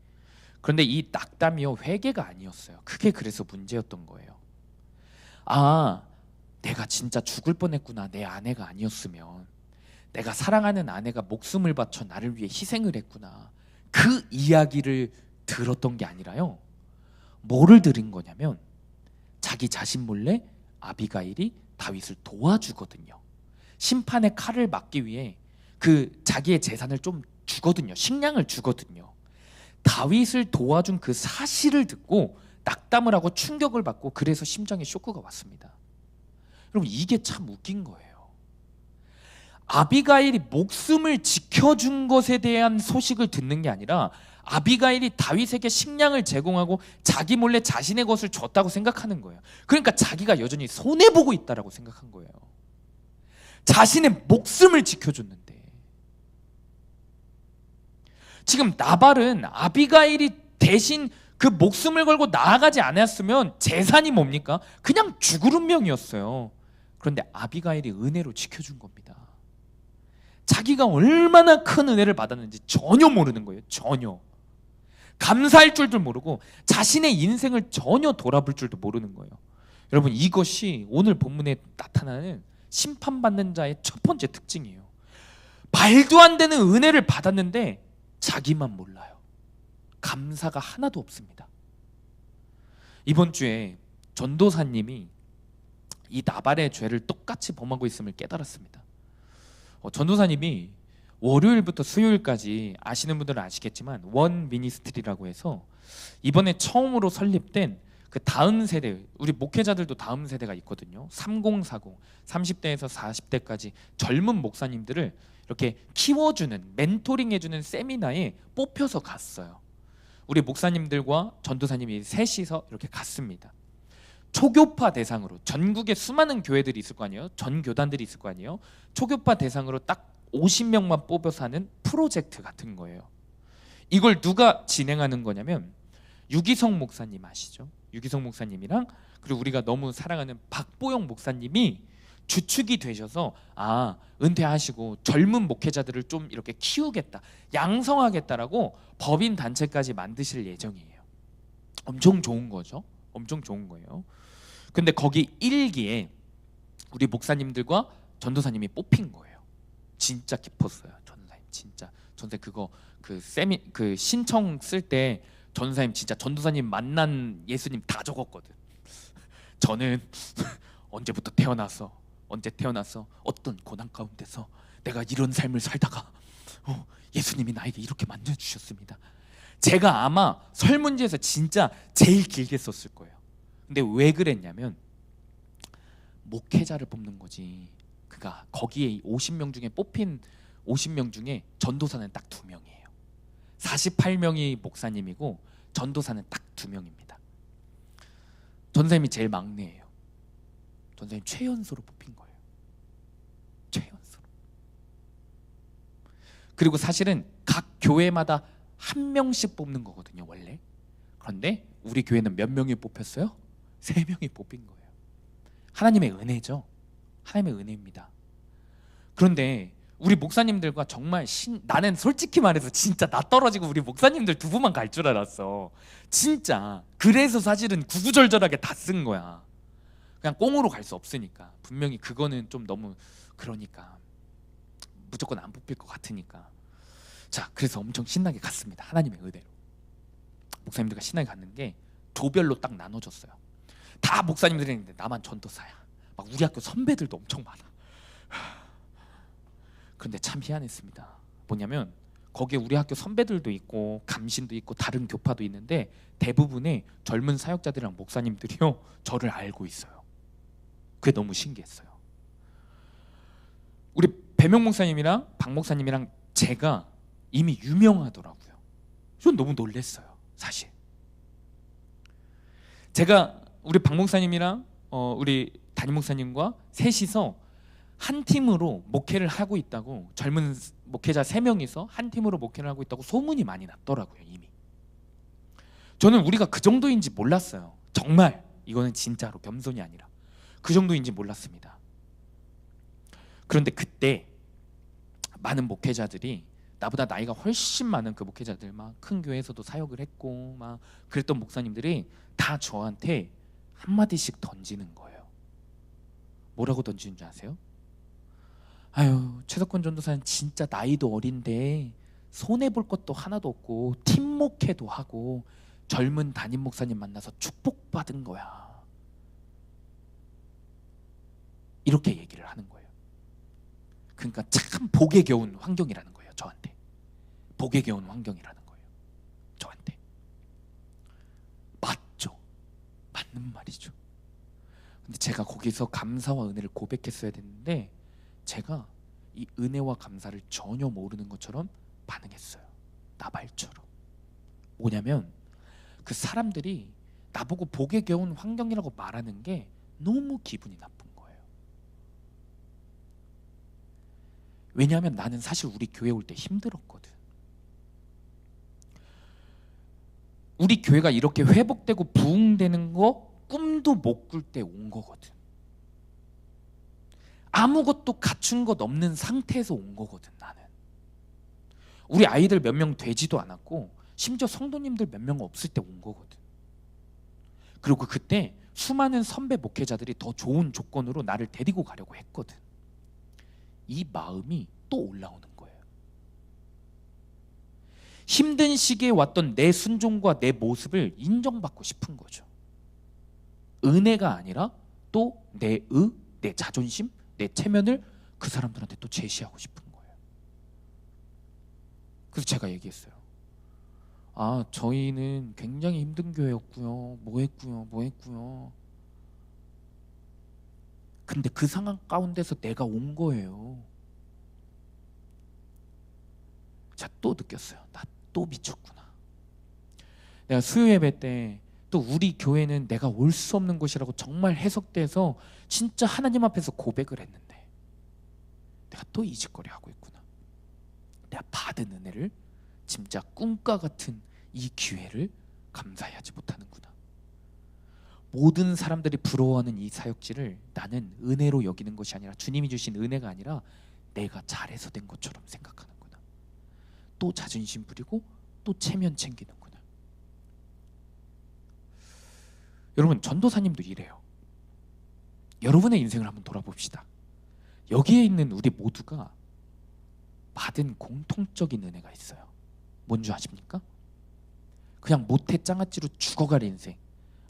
그런데 이 낙담이요 회개가 아니었어요. 그게 그래서 문제였던 거예요. 아 내가 진짜 죽을 뻔했구나. 내 아내가 아니었으면. 내가 사랑하는 아내가 목숨을 바쳐 나를 위해 희생을 했구나. 그 이야기를 들었던 게 아니라요 뭐를 들은 거냐면 자기 자신 몰래 아비가일이 다윗을 도와주거든요. 심판의 칼을 막기 위해 그 자기의 재산을 좀 주거든요. 식량을 주거든요. 다윗을 도와준 그 사실을 듣고 낙담을 하고 충격을 받고, 그래서 심장에 쇼크가 왔습니다. 여러분, 이게 참 웃긴 거예요. 아비가일이 목숨을 지켜준 것에 대한 소식을 듣는 게 아니라 아비가일이 다윗에게 식량을 제공하고 자기 몰래 자신의 것을 줬다고 생각하는 거예요. 그러니까 자기가 여전히 손해보고 있다고 생각한 거예요. 자신의 목숨을 지켜줬는데. 지금 나발은 아비가일이 대신 그 목숨을 걸고 나아가지 않았으면 재산이 뭡니까? 그냥 죽을 운명이었어요. 그런데 아비가일이 은혜로 지켜준 겁니다. 자기가 얼마나 큰 은혜를 받았는지 전혀 모르는 거예요. 전혀. 감사할 줄도 모르고 자신의 인생을 전혀 돌아볼 줄도 모르는 거예요. 여러분, 이것이 오늘 본문에 나타나는 심판받는 자의 첫 번째 특징이에요. 말도 안 되는 은혜를 받았는데 자기만 몰라요. 감사가 하나도 없습니다. 이번 주에 전도사님이 이 나발의 죄를 똑같이 범하고 있음을 깨달았습니다. 전도사님이 월요일부터 수요일까지, 아시는 분들은 아시겠지만 원 미니스트리라고 해서 이번에 처음으로 설립된 그 다음 세대, 우리 목회자들도 다음 세대가 있거든요. 3040, 30대에서 40대까지 젊은 목사님들을 이렇게 키워주는, 멘토링해주는 세미나에 뽑혀서 갔어요. 우리 목사님들과 전도사님이 셋이서 이렇게 갔습니다. 초교파 대상으로, 전국에 수많은 교회들이 있을 거 아니에요. 전 교단들이 있을 거 아니에요. 초교파 대상으로 딱 50명만 뽑아서 하는 프로젝트 같은 거예요. 이걸 누가 진행하는 거냐면 유기성 목사님 아시죠? 유기성 목사님이랑, 그리고 우리가 너무 사랑하는 박보영 목사님이 주축이 되셔서, 은퇴하시고 젊은 목회자들을 좀 이렇게 키우겠다, 양성하겠다라고 법인 단체까지 만드실 예정이에요. 엄청 좋은 거죠. 엄청 좋은 거예요. 근데 거기 1기에 우리 목사님들과 전도사님이 뽑힌 거예요. 진짜 기뻤어요. 전도사님 진짜. 전도사님 그거 그 신청 쓸 때 전도사님 진짜 전도사님 만난 예수님 다 적었거든. 저는 언제 태어나서 어떤 고난 가운데서 내가 이런 삶을 살다가 예수님이 나에게 이렇게 만져주셨습니다. 제가 아마 설문지에서 진짜 제일 길게 썼을 거예요. 근데 왜 그랬냐면 목회자를 뽑는 거지. 그러니까 거기에 50명 중에 뽑힌 50명 중에 전도사는 딱 2명이에요. 48명이 목사님이고 전도사는 딱 2명입니다. 전도사님이 제일 막내예요. 전도사님 최연소로 뽑힌 거예요. 최연소로. 그리고 사실은 각 교회마다 1명씩 뽑는 거거든요, 원래. 그런데 우리 교회는 몇 명이 뽑혔어요? 3명이 뽑힌 거예요. 하나님의 은혜죠. 하나님의 은혜입니다. 그런데 우리 목사님들과 정말 나는 솔직히 말해서 진짜 나 떨어지고 우리 목사님들 2분만 갈 줄 알았어. 진짜. 그래서 사실은 구구절절하게 다 쓴 거야. 그냥 꽁으로 갈 수 없으니까. 분명히 그거는 좀 너무, 그러니까 무조건 안 뽑힐 것 같으니까. 자, 그래서 엄청 신나게 갔습니다. 하나님의 은혜로. 목사님들과 신나게 갔는 게 조별로 딱 나눠졌어요. 다 목사님들이 있는데 나만 전도사야. 막 우리 학교 선배들도 엄청 많아. 그런데 참 희한했습니다. 뭐냐면 거기에 우리 학교 선배들도 있고 감신도 있고 다른 교파도 있는데 대부분의 젊은 사역자들이랑 목사님들이요, 저를 알고 있어요. 그게 너무 신기했어요. 우리 배명 목사님이랑 박 목사님이랑 제가 이미 유명하더라고요. 전 너무 놀랐어요, 사실. 제가 우리 박 목사님이랑 우리 담임 목사님과 셋이서 한 팀으로 목회를 하고 있다고, 젊은 목회자 3명이서 한 팀으로 목회를 하고 있다고 소문이 많이 났더라고요, 이미. 저는 우리가 그 정도인지 몰랐어요. 정말 이거는 진짜로 겸손이 아니라 그 정도인지 몰랐습니다. 그런데 그때 많은 목회자들이, 나보다 나이가 훨씬 많은 그 목회자들, 막 큰 교회에서도 사역을 했고 막 그랬던 목사님들이 다 저한테 한마디씩 던지는 거예요. 뭐라고 던지는 줄 아세요? 아유, 최석권 전도사는 진짜 나이도 어린데 손해볼 것도 하나도 없고 팀 목회도 하고 젊은 담임 목사님 만나서 축복받은 거야. 이렇게 얘기를 하는 거예요. 그러니까 참 복에 겨운 환경이라는 거예요. 저한테. 복에 겨운 환경이라는 거예요. 저한테. 맞죠. 맞는 말이죠. 근데 제가 거기서 감사와 은혜를 고백했어야 됐는데 제가 이 은혜와 감사를 전혀 모르는 것처럼 반응했어요. 나발처럼. 뭐냐면 그 사람들이 나보고 복에 겨운 환경이라고 말하는 게 너무 기분이 나쁜 거예요. 왜냐하면 나는 사실 우리 교회 올 때 힘들었거든. 우리 교회가 이렇게 회복되고 부흥되는 거 꿈도 못 꿀 때 온 거거든. 아무것도 갖춘 것 없는 상태에서 온 거거든. 나는 우리 아이들 몇 명 되지도 않았고 심지어 성도님들 몇 명 없을 때 온 거거든. 그리고 그때 수많은 선배 목회자들이 더 좋은 조건으로 나를 데리고 가려고 했거든. 이 마음이 또 올라오는 거예요. 힘든 시기에 왔던 내 순종과 내 모습을 인정받고 싶은 거죠. 은혜가 아니라 또 내 자존심, 내 체면을 그 사람들한테 또 제시하고 싶은 거예요. 그래서 제가 얘기했어요. 아, 저희는 굉장히 힘든 교회였고요. 뭐 했고요. 근데 그 상황 가운데서 내가 온 거예요. 자, 또 느꼈어요. 나 또 미쳤구나. 내가 수요 예배 때 또 우리 교회는 내가 올 수 없는 곳이라고 정말 해석돼서 진짜 하나님 앞에서 고백을 했는데 내가 또 이 짓거리 하고 있구나. 내가 받은 은혜를 진짜 꿈과 같은 이 기회를 감사해하지 못하는구나. 모든 사람들이 부러워하는 이 사역지를 나는 은혜로 여기는 것이 아니라 주님이 주신 은혜가 아니라 내가 잘해서 된 것처럼 생각하는구나. 또 자존심 부리고 또 체면 챙기는구나. 여러분, 전도사님도 이래요. 여러분의 인생을 한번 돌아봅시다. 여기에 있는 우리 모두가 받은 공통적인 은혜가 있어요. 뭔지 아십니까? 그냥 못해 짱아찌로 죽어갈 인생,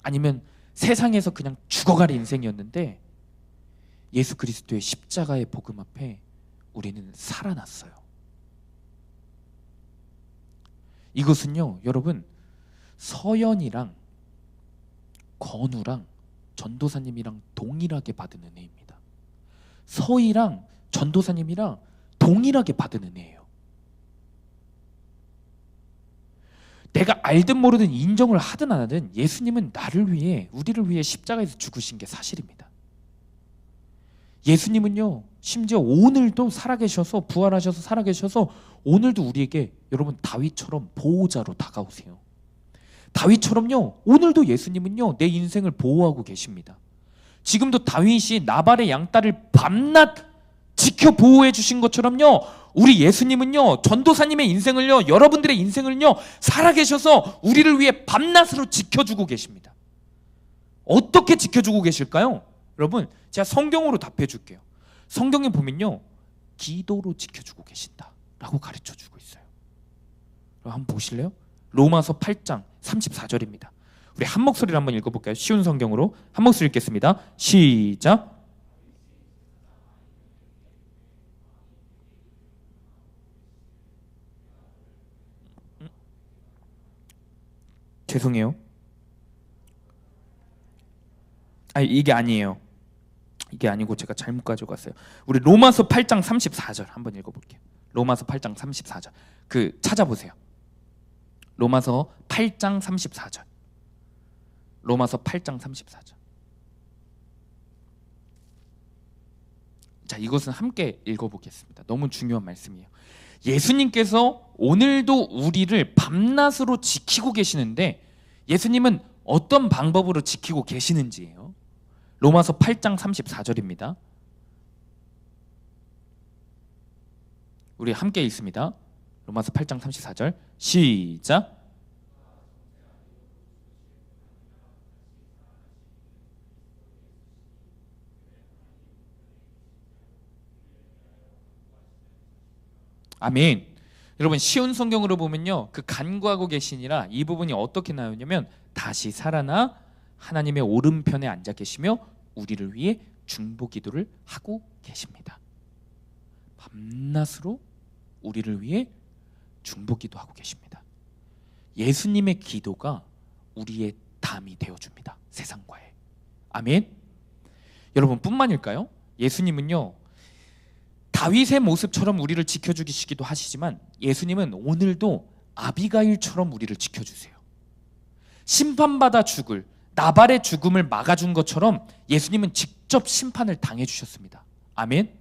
아니면 세상에서 그냥 죽어갈 인생이었는데 예수 그리스도의 십자가의 복음 앞에 우리는 살아났어요. 이것은요, 여러분, 서연이랑 건우랑 전도사님이랑 동일하게 받은 은혜입니다. 서희랑 전도사님이랑 동일하게 받은 은혜예요. 내가 알든 모르든 인정을 하든 안 하든 예수님은 나를 위해, 우리를 위해 십자가에서 죽으신 게 사실입니다. 예수님은요, 심지어 오늘도 살아계셔서, 부활하셔서 살아계셔서 오늘도 우리에게, 여러분, 다윗처럼 보호자로 다가오세요. 다윗처럼요, 오늘도 예수님은요 내 인생을 보호하고 계십니다. 지금도 다윗이 나발의 양딸을 밤낮 지켜 보호해 주신 것처럼요, 우리 예수님은요 전도사님의 인생을요, 여러분들의 인생을요 살아계셔서 우리를 위해 밤낮으로 지켜주고 계십니다. 어떻게 지켜주고 계실까요? 여러분, 제가 성경으로 답해 줄게요. 성경에 보면요, 기도로 지켜주고 계신다라고 가르쳐주고 있어요. 한번 보실래요? 로마서 8장 34절입니다. 우리 한 목소리로 한번 읽어볼까요? 쉬운 성경으로 한 목소리 읽겠습니다. 시작. 죄송해요. 아니, 이게 아니에요. 이게 아니고 제가 잘못 가져갔어요. 우리 로마서 8장 34절 한번 읽어볼게요. 로마서 8장 34절. 그 찾아보세요. 로마서 8장 34절. 로마서 8장 34절. 자, 이것은 함께 읽어보겠습니다. 너무 중요한 말씀이에요. 예수님께서 오늘도 우리를 밤낮으로 지키고 계시는데 예수님은 어떤 방법으로 지키고 계시는지예요. 로마서 8장 34절입니다. 우리 함께 읽습니다. 로마서 8장 34절 시작. 아멘. 여러분, 쉬운 성경으로 보면요, 그 간구하고 계시니라 이 부분이 어떻게 나오냐면 다시 살아나 하나님의 오른편에 앉아 계시며 우리를 위해 중보 기도를 하고 계십니다. 밤낮으로 우리를 위해 중보 기도하고 계십니다. 예수님의 기도가 우리의 담이 되어줍니다. 세상과의. 아멘. 여러분 뿐만일까요? 예수님은요, 다윗의 모습처럼 우리를 지켜주시기도 하시지만 예수님은 오늘도 아비가일처럼 우리를 지켜주세요. 심판받아 죽을 나발의 죽음을 막아준 것처럼 예수님은 직접 심판을 당해주셨습니다. 아멘.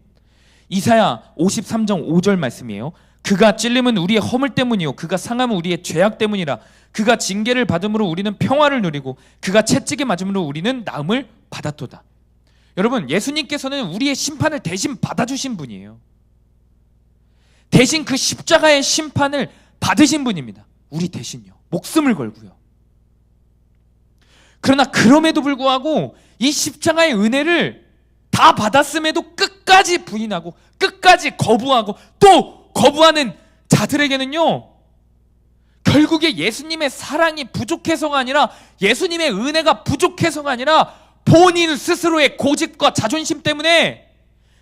이사야 53장 5절 말씀이에요. 그가 찔림은 우리의 허물 때문이요 그가 상함은 우리의 죄악 때문이라. 그가 징계를 받음으로 우리는 평화를 누리고 그가 채찍에 맞음으로 우리는 나음을 받았도다. 여러분, 예수님께서는 우리의 심판을 대신 받아주신 분이에요. 대신 그 십자가의 심판을 받으신 분입니다. 우리 대신요. 목숨을 걸고요. 그러나 그럼에도 불구하고 이 십자가의 은혜를 다 받았음에도 끝까지 부인하고 끝까지 거부하고 또 거부하는 자들에게는요, 결국에 예수님의 사랑이 부족해서가 아니라 예수님의 은혜가 부족해서가 아니라 본인 스스로의 고집과 자존심 때문에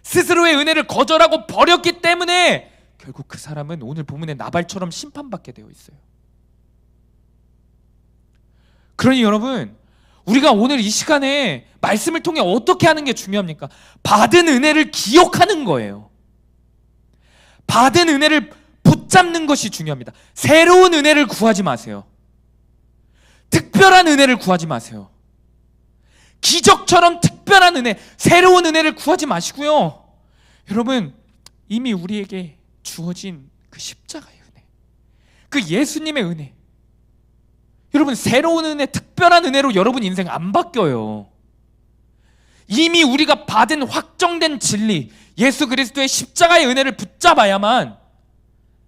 스스로의 은혜를 거절하고 버렸기 때문에 결국 그 사람은 오늘 본문의 나발처럼 심판받게 되어 있어요. 그러니 여러분, 우리가 오늘 이 시간에 말씀을 통해 어떻게 하는 게 중요합니까? 받은 은혜를 기억하는 거예요. 받은 은혜를 붙잡는 것이 중요합니다. 새로운 은혜를 구하지 마세요. 특별한 은혜를 구하지 마세요. 기적처럼 특별한 은혜, 새로운 은혜를 구하지 마시고요. 여러분, 이미 우리에게 주어진 그 십자가의 은혜, 그 예수님의 은혜, 여러분, 새로운 은혜, 특별한 은혜로 여러분 인생 안 바뀌어요. 이미 우리가 받은 확정된 진리, 예수 그리스도의 십자가의 은혜를 붙잡아야만,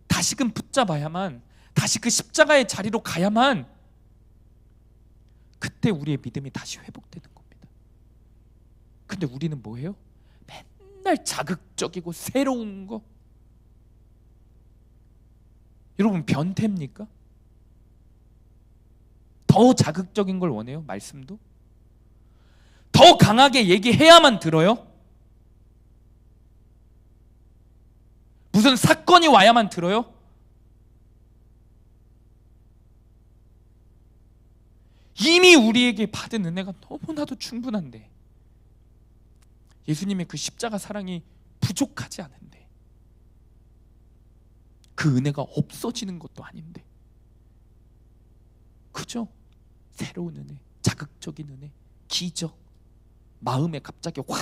다시금 붙잡아야만, 다시 그 십자가의 자리로 가야만 그때 우리의 믿음이 다시 회복되는 겁니다. 근데 우리는 뭐예요? 맨날 자극적이고 새로운 거. 여러분, 변태입니까? 더 자극적인 걸 원해요? 말씀도? 더 강하게 얘기해야만 들어요? 무슨 사건이 와야만 들어요? 이미 우리에게 받은 은혜가 너무나도 충분한데, 예수님의 그 십자가 사랑이 부족하지 않은데, 그 은혜가 없어지는 것도 아닌데, 그죠? 새로운 은혜, 자극적인 은혜, 기적, 마음에 갑자기 확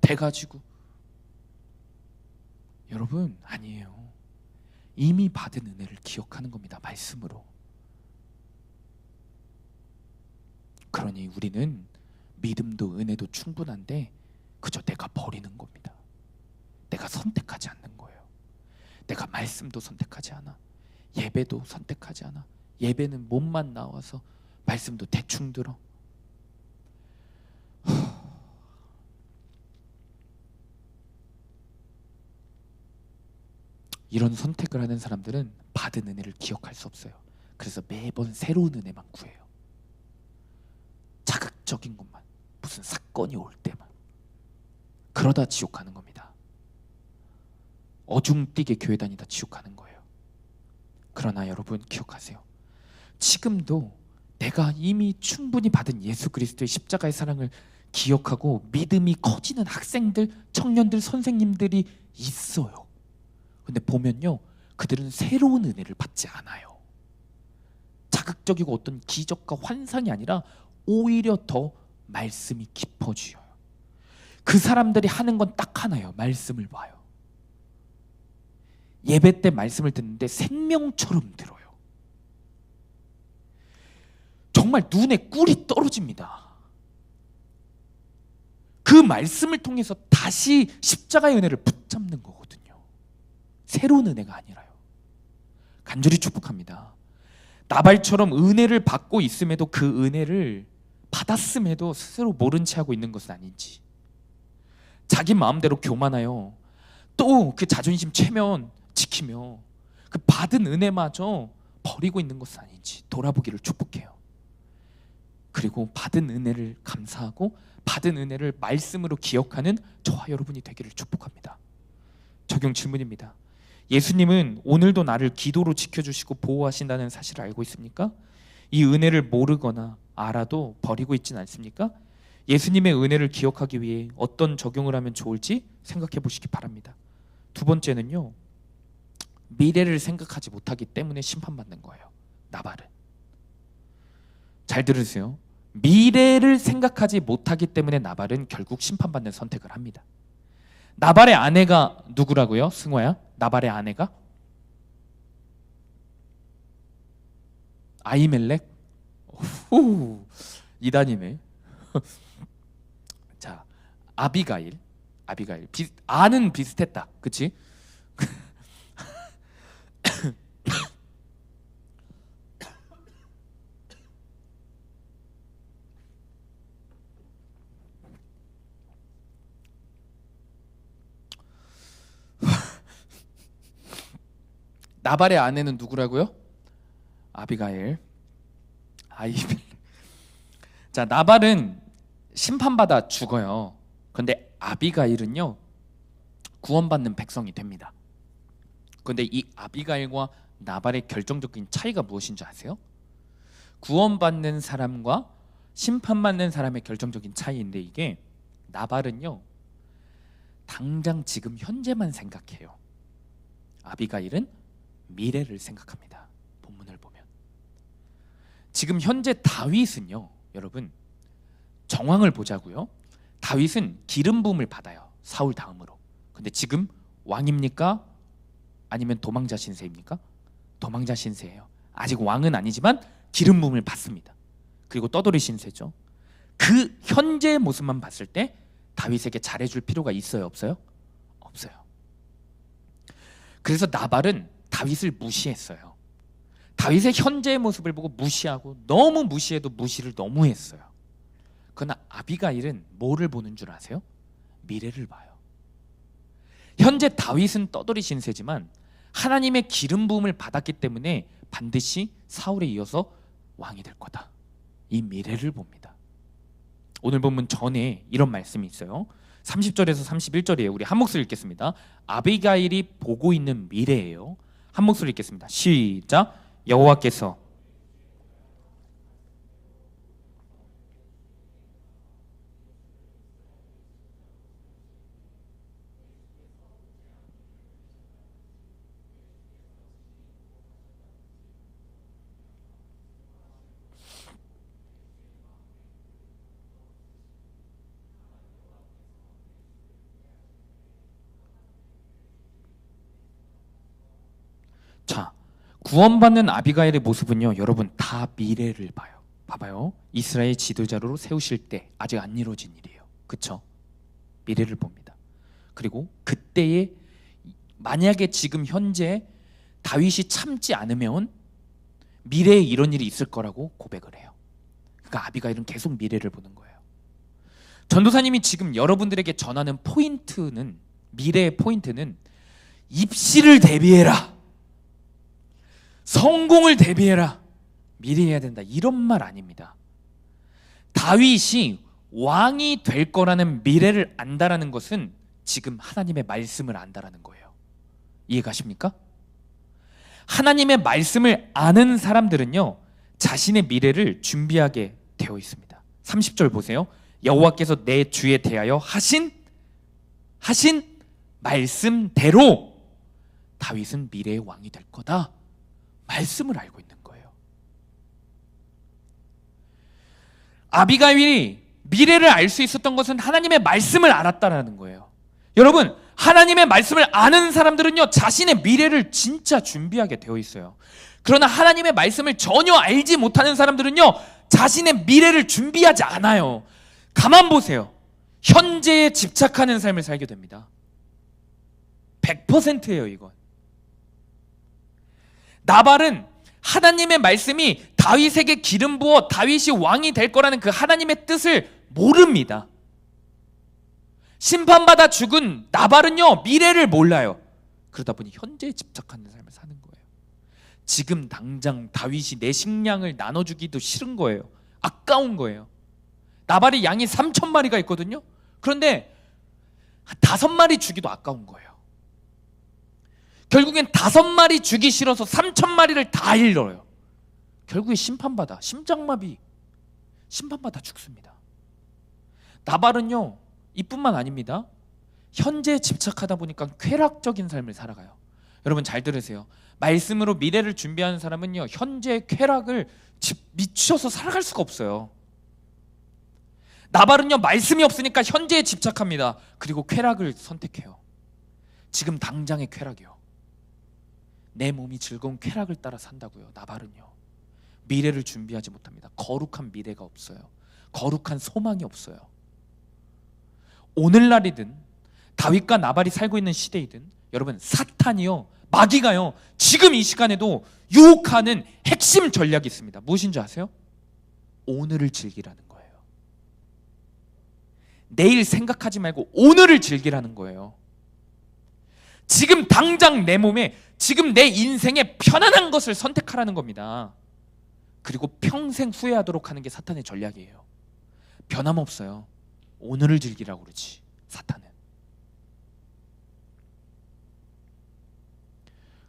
돼가지고. 여러분, 아니에요. 이미 받은 은혜를 기억하는 겁니다. 말씀으로. 그러니 우리는 믿음도 은혜도 충분한데 그저 내가 버리는 겁니다. 내가 선택하지 않는 거예요. 내가 말씀도 선택하지 않아. 예배도 선택하지 않아. 예배는 몸만 나와서 말씀도 대충 들어. 이런 선택을 하는 사람들은 받은 은혜를 기억할 수 없어요. 그래서 매번 새로운 은혜만 구해요. 자극적인 것만, 무슨 사건이 올 때만. 그러다 지옥 가는 겁니다. 어중뛰게 교회 다니다 지옥 가는 거예요. 그러나 여러분 기억하세요. 지금도 내가 이미 충분히 받은 예수 그리스도의 십자가의 사랑을 기억하고 믿음이 커지는 학생들, 청년들, 선생님들이 있어요. 근데 보면요, 그들은 새로운 은혜를 받지 않아요. 자극적이고 어떤 기적과 환상이 아니라 오히려 더 말씀이 깊어져요. 그 사람들이 하는 건 딱 하나예요. 말씀을 봐요. 예배 때 말씀을 듣는데 생명처럼 들어요. 정말 눈에 꿀이 떨어집니다. 그 말씀을 통해서 다시 십자가의 은혜를 붙잡는 거거든요. 새로운 은혜가 아니라요. 간절히 축복합니다. 나발처럼 은혜를 받고 있음에도 그 은혜를 받았음에도 스스로 모른 채 하고 있는 것은 아닌지, 자기 마음대로 교만하여 또 그 자존심 체면 지키며 그 받은 은혜마저 버리고 있는 것은 아닌지 돌아보기를 축복해요. 그리고 그리고 받은 은혜를 감사하고 받은 은혜를 말씀으로 기억하는 저와 여러분이 되기를 축복합니다. 적용 질문입니다. 예수님은 오늘도 나를 기도로 지켜주시고 보호하신다는 사실을 알고 있습니까? 이 은혜를 모르거나 알아도 버리고 있지는 않습니까? 예수님의 은혜를 기억하기 위해 어떤 적용을 하면 좋을지 생각해 보시기 바랍니다. 두 번째는요, 미래를 생각하지 못하기 때문에 심판받는 거예요. 나발은. 잘 들으세요. 미래를 생각하지 못하기 때문에 나발은 결국 심판받는 선택을 합니다. 나발의 아내가 누구라고요? 승호야? 나발의 아내가? 아히멜렉? 오, 이단이네. 자, 아비가일. 아는 비슷했다. 그치? 나발의 아내는 누구라고요? 아비가일. 아히멜렉. 자, 나발은 심판받아 죽어요. 그런데 아비가일은요, 구원받는 백성이 됩니다. 그런데 이 아비가일과 나발의 결정적인 차이가 무엇인지 아세요? 구원받는 사람과 심판받는 사람의 결정적인 차이인데, 이게 나발은요, 당장 지금 현재만 생각해요. 아비가일은 미래를 생각합니다. 본문을 보면 지금 현재 다윗은요, 여러분 정황을 보자고요. 다윗은 기름 부음을 받아요. 사울 다음으로. 근데 지금 왕입니까? 아니면 도망자 신세입니까? 도망자 신세예요. 아직 왕은 아니지만 기름 부음을 받습니다. 그리고 떠돌이 신세죠. 그 현재의 모습만 봤을 때 다윗에게 잘해줄 필요가 있어요, 없어요? 없어요. 그래서 나발은 다윗을 무시했어요. 다윗의 현재의 모습을 보고 무시하고, 너무 무시해도 무시를 너무 했어요. 그러나 아비가일은 뭐를 보는 줄 아세요? 미래를 봐요. 현재 다윗은 떠돌이 신세지만 하나님의 기름 부음을 받았기 때문에 반드시 사울에 이어서 왕이 될 거다. 이 미래를 봅니다. 오늘 본문 전에 이런 말씀이 있어요. 30절에서 31절이에요. 우리 한 목소리 읽겠습니다. 아비가일이 보고 있는 미래예요. 한 목소리 읽겠습니다. 시작. 여호와께서 자, 구원받는 아비가일의 모습은요, 여러분 다 미래를 봐요. 봐봐요. 이스라엘 지도자로 세우실 때 아직 안 이루어진 일이에요. 그쵸? 미래를 봅니다. 그리고 그때에 만약에 지금 현재 다윗이 참지 않으면 미래에 이런 일이 있을 거라고 고백을 해요. 그러니까 아비가일은 계속 미래를 보는 거예요. 전도사님이 지금 여러분들에게 전하는 포인트는, 미래의 포인트는 입시를 대비해라, 성공을 대비해라, 미래해야 된다, 이런 말 아닙니다. 다윗이 왕이 될 거라는 미래를 안다라는 것은 지금 하나님의 말씀을 안다라는 거예요. 이해가십니까? 하나님의 말씀을 아는 사람들은요, 자신의 미래를 준비하게 되어 있습니다. 30절 보세요. 여호와께서 내 주에 대하여 하신 말씀대로 다윗은 미래의 왕이 될 거다, 말씀을 알고 있는 거예요. 아비가일이 미래를 알 수 있었던 것은 하나님의 말씀을 알았다라는 거예요. 여러분, 하나님의 말씀을 아는 사람들은요, 자신의 미래를 진짜 준비하게 되어 있어요. 그러나 하나님의 말씀을 전혀 알지 못하는 사람들은요, 자신의 미래를 준비하지 않아요. 가만 보세요. 현재에 집착하는 삶을 살게 됩니다. 100%예요, 이건. 나발은 하나님의 말씀이 다윗에게 기름 부어 다윗이 왕이 될 거라는 그 하나님의 뜻을 모릅니다. 심판받아 죽은 나발은요, 미래를 몰라요. 그러다 보니 현재에 집착하는 삶을 사는 거예요. 지금 당장 다윗이 내 식량을 나눠주기도 싫은 거예요. 아까운 거예요. 나발이 양이 3,000마리가 있거든요. 그런데 5마리 주기도 아까운 거예요. 결국엔 5마리 주기 싫어서 3,000마리를 다 잃어요. 결국에 심판받아, 심장마비, 심판받아 죽습니다. 나발은요, 이뿐만 아닙니다. 현재에 집착하다 보니까 쾌락적인 삶을 살아가요. 여러분 잘 들으세요. 말씀으로 미래를 준비하는 사람은요, 현재의 쾌락을 미쳐서 살아갈 수가 없어요. 나발은요, 말씀이 없으니까 현재에 집착합니다. 그리고 쾌락을 선택해요. 지금 당장의 쾌락이요. 내 몸이 즐거운 쾌락을 따라 산다고요. 나발은요, 미래를 준비하지 못합니다. 거룩한 미래가 없어요. 거룩한 소망이 없어요. 오늘날이든 다윗과 나발이 살고 있는 시대이든 여러분, 사탄이요, 마귀가요, 지금 이 시간에도 유혹하는 핵심 전략이 있습니다. 무엇인 줄 아세요? 오늘을 즐기라는 거예요. 내일 생각하지 말고 오늘을 즐기라는 거예요. 지금 당장 내 몸에, 지금 내 인생에 편안한 것을 선택하라는 겁니다. 그리고 평생 후회하도록 하는 게 사탄의 전략이에요. 변함없어요. 오늘을 즐기라고 그러지, 사탄은.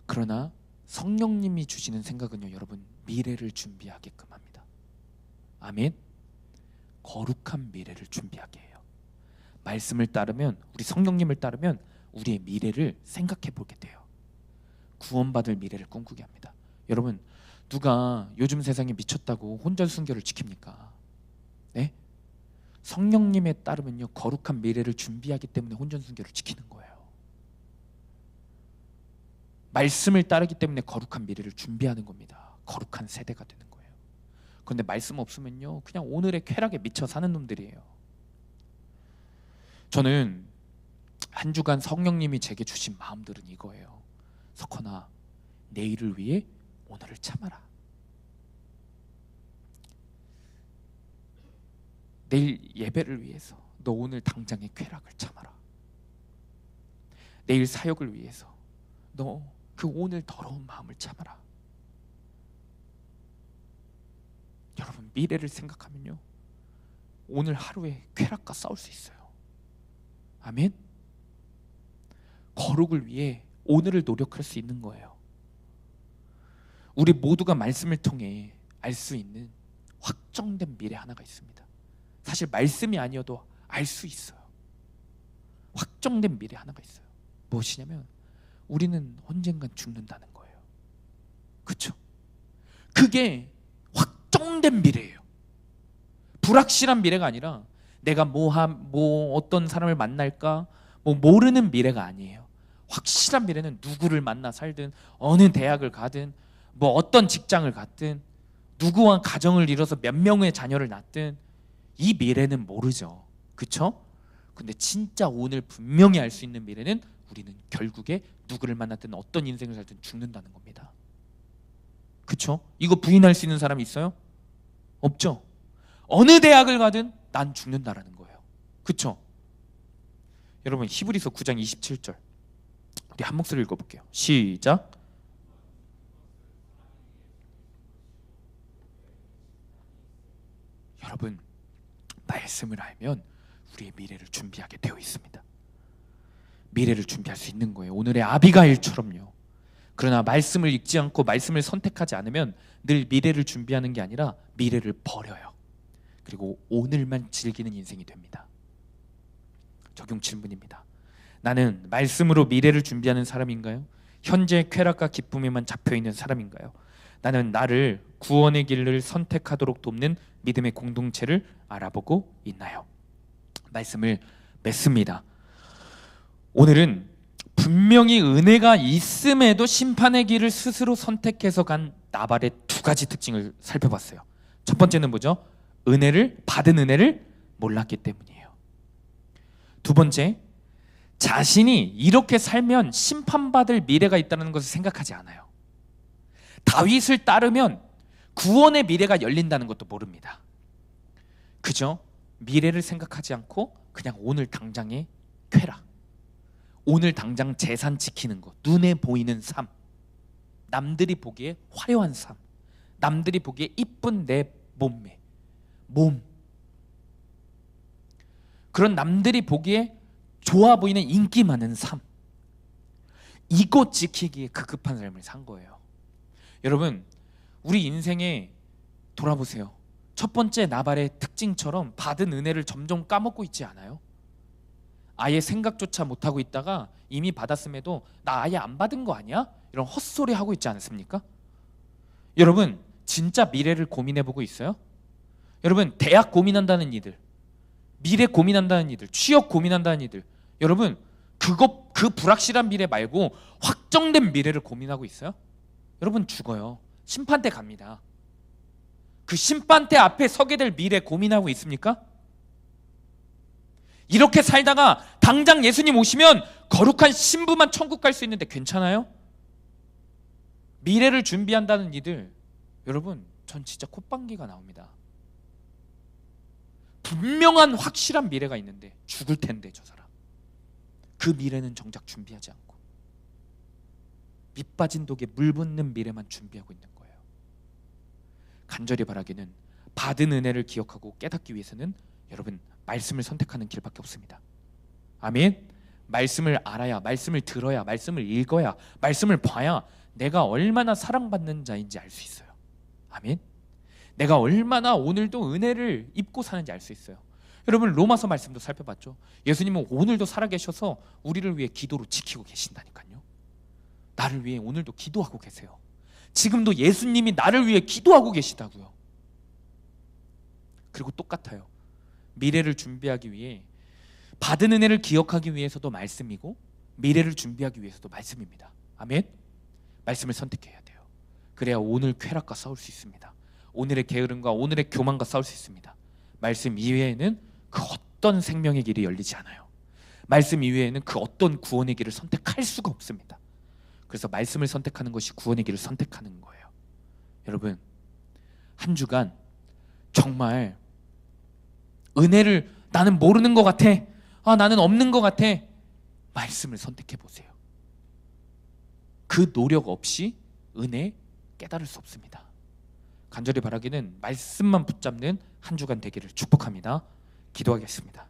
그러나 성령님이 주시는 생각은요, 여러분, 미래를 준비하게끔 합니다. 아멘. 거룩한 미래를 준비하게 해요. 말씀을 따르면, 우리 성령님을 따르면 우리의 미래를 생각해 보게 돼요. 구원받을 미래를 꿈꾸게 합니다. 여러분, 누가 요즘 세상에 미쳤다고 혼전 순교를 지킵니까? 네? 성령님에 따르면요, 거룩한 미래를 준비하기 때문에 혼전 순교를 지키는 거예요. 말씀을 따르기 때문에 거룩한 미래를 준비하는 겁니다. 거룩한 세대가 되는 거예요. 그런데 말씀 없으면요, 그냥 오늘의 쾌락에 미쳐 사는 놈들이에요. 저는 한 주간 성령님이 제게 주신 마음들은 이거예요. 석헌아, 내일을 위해 오늘을 참아라. 내일 예배를 위해서 너 오늘 당장의 쾌락을 참아라. 내일 사역을 위해서 너 그 오늘 더러운 마음을 참아라. 여러분, 미래를 생각하면요, 오늘 하루에 쾌락과 싸울 수 있어요. 아멘. 거룩을 위해 오늘을 노력할 수 있는 거예요. 우리 모두가 말씀을 통해 알 수 있는 확정된 미래 하나가 있습니다. 사실 말씀이 아니어도 알 수 있어요. 확정된 미래 하나가 있어요. 무엇이냐면 우리는 언젠간 죽는다는 거예요. 그렇죠? 그게 확정된 미래예요. 불확실한 미래가 아니라 내가 어떤 사람을 만날까 모르는 미래가 아니에요. 확실한 미래는 누구를 만나 살든, 어느 대학을 가든, 어떤 직장을 갖든, 누구와 가정을 이뤄서 몇 명의 자녀를 낳든, 이 미래는 모르죠. 그렇죠? 근데 진짜 오늘 분명히 알 수 있는 미래는 우리는 결국에 누구를 만났든 어떤 인생을 살든 죽는다는 겁니다. 그렇죠? 이거 부인할 수 있는 사람이 있어요? 없죠? 어느 대학을 가든 난 죽는다라는 거예요. 그렇죠? 여러분, 히브리서 9장 27절 우리 한 목소리 읽어볼게요. 시작. 여러분, 말씀을 알면 우리의 미래를 준비하게 되어 있습니다. 미래를 준비할 수 있는 거예요. 오늘의 아비가일처럼요. 그러나 말씀을 읽지 않고 말씀을 선택하지 않으면 늘 미래를 준비하는 게 아니라 미래를 버려요. 그리고 오늘만 즐기는 인생이 됩니다. 적용 질문입니다. 나는 말씀으로 미래를 준비하는 사람인가요? 현재의 쾌락과 기쁨에만 잡혀있는 사람인가요? 나는 나를 구원의 길을 선택하도록 돕는 믿음의 공동체를 알아보고 있나요? 말씀을 맺습니다. 오늘은 분명히 은혜가 있음에도 심판의 길을 스스로 선택해서 간 나발의 두 가지 특징을 살펴봤어요. 첫 번째는 뭐죠? 받은 은혜를 몰랐기 때문이에요. 두 번째, 자신이 이렇게 살면 심판받을 미래가 있다는 것을 생각하지 않아요. 다윗을 따르면 구원의 미래가 열린다는 것도 모릅니다. 그죠? 미래를 생각하지 않고 그냥 오늘 당장의 쾌락, 오늘 당장 재산 지키는 것, 눈에 보이는 삶, 남들이 보기에 화려한 삶, 남들이 보기에 이쁜 내 몸매, 몸, 그런 남들이 보기에 좋아 보이는 인기 많은 삶, 이거 지키기에 급급한 삶을 산 거예요. 여러분, 우리 인생에 돌아보세요. 첫 번째 나발의 특징처럼 받은 은혜를 점점 까먹고 있지 않아요? 아예 생각조차 못하고 있다가 이미 받았음에도 나 아예 안 받은 거 아니야? 이런 헛소리 하고 있지 않습니까? 여러분, 진짜 미래를 고민해보고 있어요? 여러분, 대학 고민한다는 이들, 미래 고민한다는 이들, 취업 고민한다는 이들, 여러분 그 불확실한 미래 말고 확정된 미래를 고민하고 있어요? 여러분 죽어요. 심판대 갑니다. 그 심판대 앞에 서게 될 미래 고민하고 있습니까? 이렇게 살다가 당장 예수님 오시면 거룩한 신부만 천국 갈 수 있는데 괜찮아요? 미래를 준비한다는 이들, 여러분 전 진짜 콧방귀가 나옵니다. 분명한 확실한 미래가 있는데 죽을 텐데 저 사람, 그 미래는 정작 준비하지 않고 밑 빠진 독에 물 붓는 미래만 준비하고 있는 거예요. 간절히 바라기는 받은 은혜를 기억하고 깨닫기 위해서는 여러분 말씀을 선택하는 길밖에 없습니다. 아멘. 말씀을 알아야, 말씀을 들어야, 말씀을 읽어야, 말씀을 봐야 내가 얼마나 사랑받는 자인지 알 수 있어요. 아멘. 내가 얼마나 오늘도 은혜를 입고 사는지 알 수 있어요. 여러분 로마서 말씀도 살펴봤죠. 예수님은 오늘도 살아계셔서 우리를 위해 기도로 지키고 계신다니까요. 나를 위해 오늘도 기도하고 계세요. 지금도 예수님이 나를 위해 기도하고 계시다고요. 그리고 똑같아요. 미래를 준비하기 위해, 받은 은혜를 기억하기 위해서도 말씀이고 미래를 준비하기 위해서도 말씀입니다. 아멘. 말씀을 선택해야 돼요. 그래야 오늘 쾌락과 싸울 수 있습니다. 오늘의 게으름과 오늘의 교만과 싸울 수 있습니다. 말씀 이외에는 그 어떤 생명의 길이 열리지 않아요. 말씀 이외에는 그 어떤 구원의 길을 선택할 수가 없습니다. 그래서 말씀을 선택하는 것이 구원의 길을 선택하는 거예요. 여러분 한 주간 정말 은혜를, 나는 모르는 것 같아, 나는 없는 것 같아, 말씀을 선택해 보세요. 그 노력 없이 은혜 깨달을 수 없습니다. 간절히 바라기는 말씀만 붙잡는 한 주간 되기를 축복합니다. 기도하겠습니다.